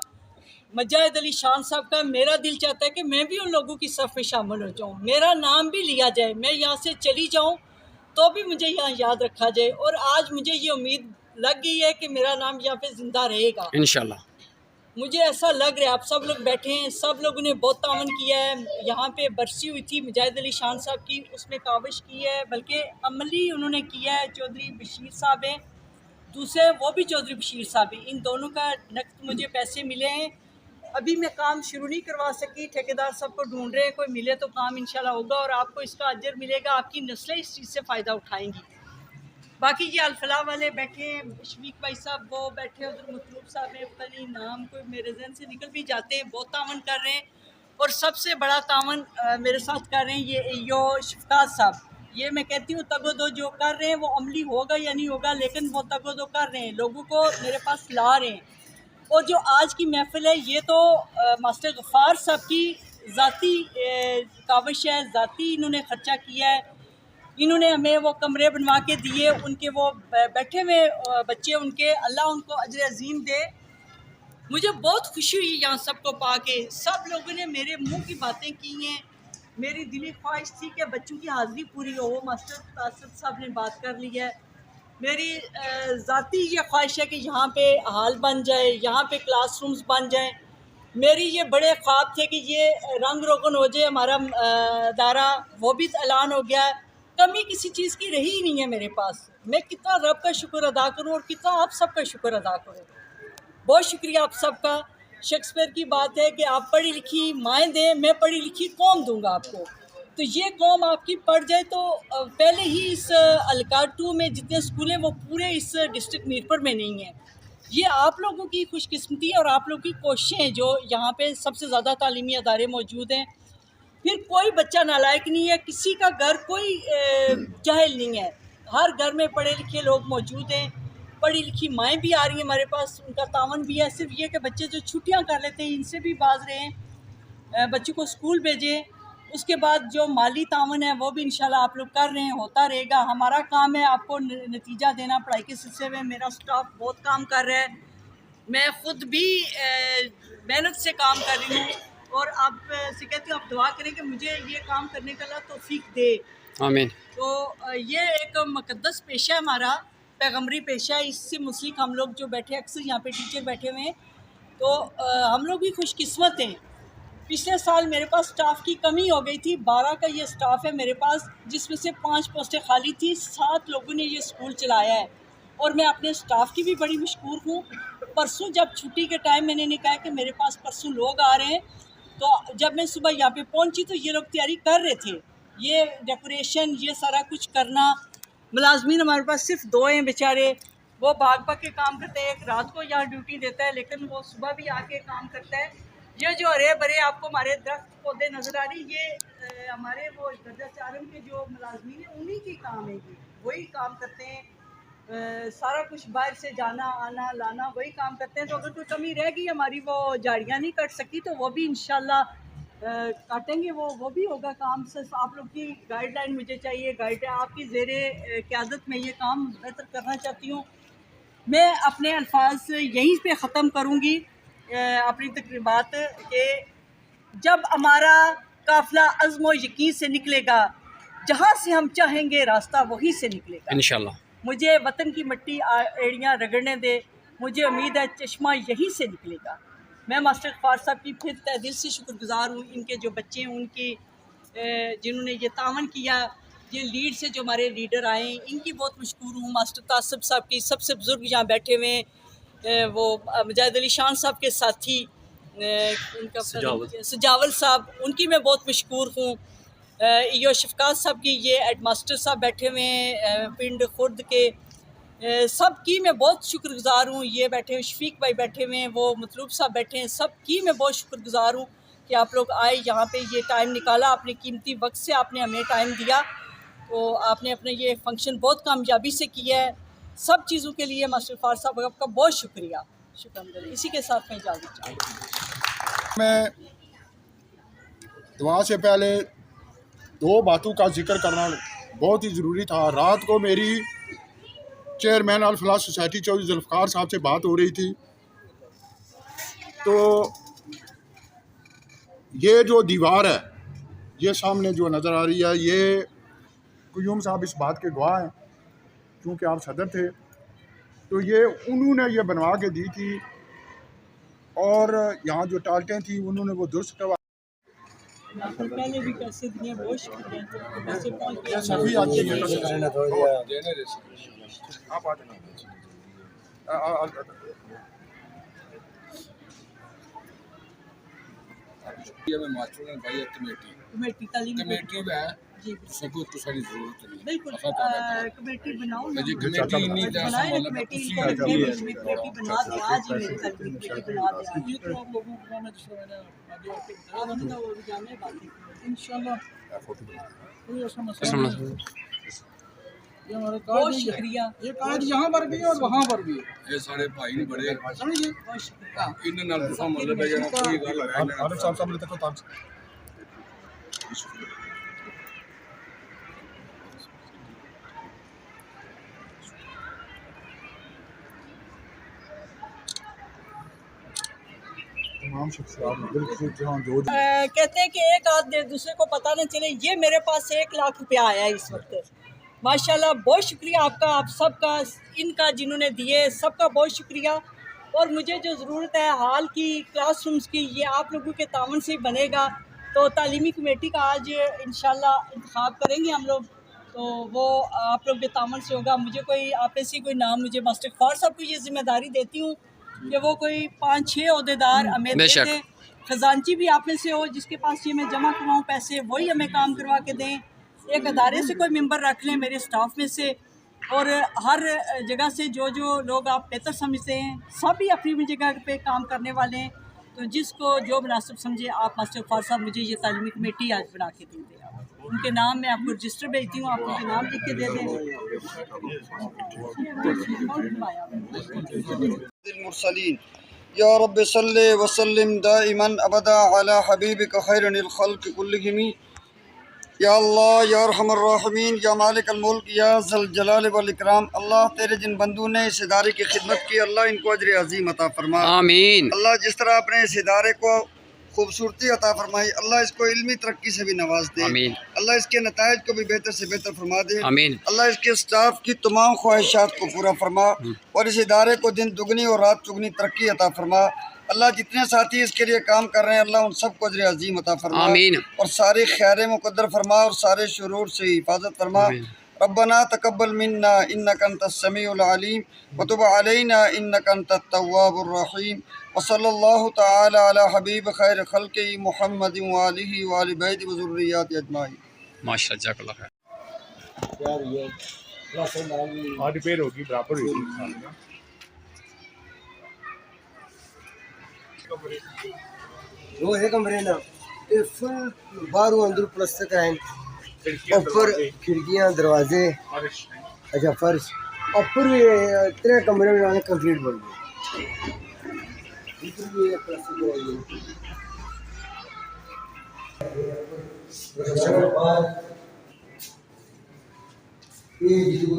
मुजाहिद अली शान साहब का, मेरा दिल चाहता है कि मैं भी उन लोगों की सफ़ में शामिल हो जाऊँ, मेरा नाम भी लिया जाए, मैं यहाँ से चली जाऊँ तो भी मुझे यहाँ याद रखा जाए। और आज मुझे ये उम्मीद लग गई है कि मेरा नाम यहाँ पे ज़िंदा रहेगा इंशाल्लाह। मुझे ऐसा लग रहा है। आप सब लोग बैठे हैं, सब लोगों ने बहुत तावन किया है। यहाँ पे बरसी हुई थी मुजाहिद अली शान साहब की, उसमें काविश की है, बल्कि अमली उन्होंने किया है। चौधरी बशीर साहब हैं, दूसरे वो भी चौधरी बशीर साहब हैं, इन दोनों का नकद मुझे पैसे मिले हैं। अभी मैं काम शुरू नहीं करवा सकी, ठेकेदार सबको ढूंढ रहे हैं, कोई मिले तो काम इंशाल्लाह होगा और आपको इसका अजर मिलेगा, आपकी नस्लें इस चीज़ से फ़ायदा उठाएंगी। बाकी ये अलफलाह वाले बैठे हैं, शफीक भाई साहब वो बैठे हैं, उधर मतलूब साहब हैं, पता नहीं नाम कोई मेरे जहन से निकल भी जाते हैं, बहुत तावन कर रहे हैं। और सबसे बड़ा तावन मेरे साथ कर रहे हैं ये यो शफकात साहब। ये मैं कहती हूँ तगोदो जो कर रहे हैं वो अमली होगा या नहीं होगा, लेकिन वो तगोदो कर रहे हैं, लोगों को मेरे पास ला रहे हैं। और जो आज की महफिल है ये तो मास्टर गफ्फार साहब की ज़ाती काविश है, ज़ाती इन्होंने ख़र्चा किया है। इन्होंने हमें वो कमरे बनवा के दिए, उनके वो बैठे हुए बच्चे, उनके अल्लाह उनको अजर अजीम दे। मुझे बहुत खुशी हुई यहाँ सबको पा के, सब लोगों ने मेरे मुंह की बातें की हैं। मेरी दिली ख्वाहिश थी कि बच्चों की हाज़िरी पूरी हो, वो मास्टर कासिद साहब ने बात कर ली है। मेरी ज़ाती ये ख्वाहिश है कि यहाँ पे हाल बन जाए, यहाँ पे क्लासरूम्स बन जाएं। मेरी ये बड़े ख्वाब थे कि ये रंग रोगन हो जाए हमारा दारा, वो भी ऐलान हो गया है। कमी किसी चीज़ की रही ही नहीं है मेरे पास। मैं कितना रब का शुक्र अदा करूँ और कितना आप सब का शुक्र अदा करूँ। बहुत शुक्रिया आप सबका। शेक्सपियर की बात है कि आप पढ़ी लिखी माएँ दें, मैं पढ़ी लिखी कौम दूंगा आपको। तो ये कौम आपकी पढ़ जाए तो पहले ही इस अलकार 2 में जितने स्कूल हैं वो पूरे इस डिस्ट्रिक्ट मीरपुर में नहीं है। ये आप लोगों की खुशकिस्मती और आप लोगों की कोशिशें जो यहाँ पे सबसे ज़्यादा तालीमी अदारे मौजूद हैं। फिर कोई बच्चा नालायक नहीं है, किसी का घर कोई जाहिल नहीं है, हर घर में पढ़े लिखे लोग मौजूद हैं। पढ़ी लिखी माएँ भी आ रही हैं हमारे पास, उनका तावन भी है। सिर्फ ये कि बच्चे जो छुट्टियाँ कर लेते हैं इनसे भी बाज रहे हैं, बच्चों को स्कूल भेजें। उसके बाद जो माली तावन है वो भी इंशाल्लाह आप लोग कर रहे हैं, होता रहेगा। हमारा काम है आपको नतीजा देना। पढ़ाई के सिलसिले में मेरा स्टाफ बहुत काम कर रहा है, मैं ख़ुद भी मेहनत से काम कर रही हूँ और आप से कहती हूँ आप दुआ करें कि मुझे ये काम करने का अल्लाह तौफीक दे। आमीन। तो ये एक मुक़द्दस पेशा है हमारा, पैगम्बरी पेशा है। इससे मुस्लिक हम लोग जो बैठे अक्सर यहाँ पे टीचर बैठे हुए हैं, तो हम लोग भी खुशकिस्मत हैं। पिछले साल मेरे पास स्टाफ की कमी हो गई थी, 12 का ये स्टाफ है मेरे पास, जिसमें से 5 पोस्टें खाली थी। 7 लोगों ने ये स्कूल चलाया है और मैं अपने स्टाफ की भी बड़ी मशकूर हूँ। परसों जब छुट्टी के टाइम मैंने नहीं कहा कि मेरे पास परसों लोग आ रहे हैं, तो जब मैं सुबह यहाँ पे पहुँची तो ये लोग तैयारी कर रहे थे, ये डेकोरेशन ये सारा कुछ करना। मुलाजमीन हमारे पास सिर्फ 2 हैं बेचारे, वो भाग भाग के काम करते हैं। एक रात को यहाँ ड्यूटी देता है, लेकिन वो सुबह भी आके काम करता है। ये जो हरे भरे आपको हमारे दरख्त पौधे नज़र आ रही, ये हमारे वो दर्जा चारम के जो मुलाजमीन हैं उन्हीं की काम है, ये वही काम करते हैं। सारा कुछ बाहर से जाना आना लाना वही काम करते हैं। तो अगर कोई कमी रह गई हमारी, वो झाड़ियाँ नहीं कट सकी, तो वो भी इंशाल्लाह काटेंगे, वो भी होगा काम। सिर्फ आप लोग की गाइडलाइन मुझे चाहिए, आपकी ज़ेरे क़यादत में ये काम बेहतर करना चाहती हूँ। मैं अपने अल्फाज यहीं पे ख़त्म करूँगी अपनी तकरीबात के जब हमारा काफ़िला अज़्म व यकीन से निकलेगा, जहाँ से हम चाहेंगे रास्ता वहीं से निकलेगा इंशाल्लाह। मुझे वतन की मिट्टी एड़ियाँ रगड़ने दे, मुझे उम्मीद है चश्मा यहीं से निकलेगा। मैं मास्टर गफ्फार साहब की फिर तहे दिल से शुक्रगुज़ार हूँ। इनके जो बच्चे हैं उनकी जिन्होंने ये तावन किया, ये लीड से जो हमारे लीडर आए इनकी बहुत मशकूर हूँ। मास्टर तासिब साहब की, सबसे बुज़ुर्ग यहाँ बैठे हुए वो मुजाहिद अली शान साहब के साथी उनका सजावल साहब, उनकी मैं बहुत मशकूर हूँ। यो शफकात साहब की, ये हेड मास्टर साहब बैठे हुए हैं पिंड खुर्द के, सब की मैं बहुत शुक्रगुज़ार हूँ। ये बैठे हैं शफीक भाई बैठे हुए हैं, वो मतलूब साहब बैठे हैं, सब की मैं बहुत शुक्रगुज़ार हूँ कि आप लोग आए यहाँ पे, ये टाइम निकाला, अपने कीमती वक्त से आपने हमें टाइम दिया। तो आपने अपने ये फंक्शन बहुत कामयाबी से किया है। सब चीज़ों के लिए मास्टर गफ्फार साहब आपका बहुत शुक्रिया। इसी के साथ मैं इजाज़त चाहूँगी। मैं दुआ से पहले 2 बातों का जिक्र करना बहुत ही ज़रूरी था। रात को मेरी चेयरमैन अल फलाह सोसाइटी चौधरी जुल्फ़िकार साहब से बात हो रही थी, तो ये जो दीवार है, ये सामने जो नज़र आ रही है, ये क़य्यूम साहब इस बात के गवाह हैं, क्योंकि आप सदर थे, तो ये उन्होंने ये बनवा के दी थी। और यहाँ जो टाल्टें थी उन्होंने वो दुरुस्त करवा, पहले भी पैसे दिए, बहुत शुक्रिया। पैसे सभी आती हैं। आप आ जाना। कमेटी तालीम कमेटी में है जी सबको तो सारी जरूरत है बिल्कुल। कमेटी बनाओ ना, जी कमेटी नहीं था बनाए ना कमेटी, इनको रखने में कमेटी बना दे आज ही, मेरी तालीम कमेटी बना दे आज। ये तो आप लोगों को मैं जिस तरह मैंने आगे आपको बताया आप बताओ, अभी जाने बातें इंशाल्लाह कोई ऐसा मसला नहीं। ये हमारे कार्ड बहुत नहीं है। शुक्रिया। ये कार्ड यहाँ पर भी है और वहाँ पर भी है, ये सारे भाई ने बड़े समझिए। बहुत शुक्रिया। इन्हें नाल तो मतलब है कि कोई गल है ना। आरिफ साहब सामने तक ताक तमाम शख्सियात बिल्कुल जहाँ जो कहते हैं कि एक आध दूसरे को पता न चले। ये मेरे पास 1 लाख रुपया आया है इस वक्त, माशाल्लाह। बहुत शुक्रिया आपका, आप सबका, इनका जिन्होंने दिए सबका बहुत शुक्रिया। और मुझे जो ज़रूरत है हाल की, क्लासरूम्स की, ये आप लोगों के तावन से ही बनेगा। तो तालीमी कमेटी का आज इंशाल्लाह इंतखाब करेंगे हम लोग, तो वो आप लोग के तावन से होगा। मुझे कोई आप ऐसी कोई नाम, मुझे मास्टर गफ्फार साहब को ये जिम्मेदारी देती हूँ कि वो कोई 5-6 अहदेदार हमें दे दें। खजानची भी आप में से हो जिसके पास ये मैं जमा करवाऊँ पैसे, वही हमें काम करवा के दें। एक अदारे से कोई मेंबर रख लें मेरे स्टाफ में से, और हर जगह से जो लोग आप बेहतर समझते हैं, सभी अपनी अपनी जगह पे काम करने वाले हैं। तो जिसको जो मुनासिब समझे आप मास्टर गफ्फार साहब मुझे ये तालीमी कमेटी आज बना के दे दें। उनके नाम मैं आपको रजिस्टर भेजती हूँ, आप उनके नाम लिख के दे दें। या रब्बि सल्लि व सल्लिम दाइमन अबदा अला हबीबिक खैरिल खल्क़ि कुल्लिहिम या अल्लाह या रहमान रहीमीन या मालिक अल मुल्क या ज़ल जलाल वल इकराम। अल्लाह तेरे जिन बंदों ने इस इदारे की खिदमत की, अल्लाह इनको अजर अजीम अता फरमा। आमीन। अल्लाह जिस तरह अपने इस इदारे को खूबसूरती अता फरमाई, अल्लाह इसको इल्मी तरक्की से भी नवाज दे। आमीन। अल्लाह इसके नताइज को भी बेहतर से बेहतर फरमा दे। आमीन। अल्लाह इसके स्टाफ की तमाम ख्वाहिशात को पूरा फरमा और इस इदारे को दिन दुगनी और रात चुगनी तरक्की अता फरमा। अल्लाह जितने साथी इसके लिए काम कर रहे हैं, अल्लाह उन सबको अजर अजीम अता फरमा आमीन। और सारे खैर मुक़द्दर फरमा और सारे शुरूर से हिफाजत फरमा। रब्बना तक़ब्बल मिन्ना इन्नका अंतस समीउल अलीम व तुब अलैना इन्नका अंतत तव्वाबुर रहीम व सल्लल्लाहु तआला अला हबीब खैर खल्क़ि मुहम्मदिन व आलिहि व आलि बैति व ज़ुर्रिय्यति अजमाइन। माशाअल्लाह जज़ाकल्लाह खैर। और रिपेयर होगी, बराबर होगी। वो है कमरे ना ये फुल बाहरों अंदर प्लास्टर कराएं, ऊपर खिड़कियां दरवाजे, अच्छा फर्श ऊपर भी 3 कमरे में कंप्लीट बन गए। ऊपर भी प्लास्टर कराएंगे। ये जिसको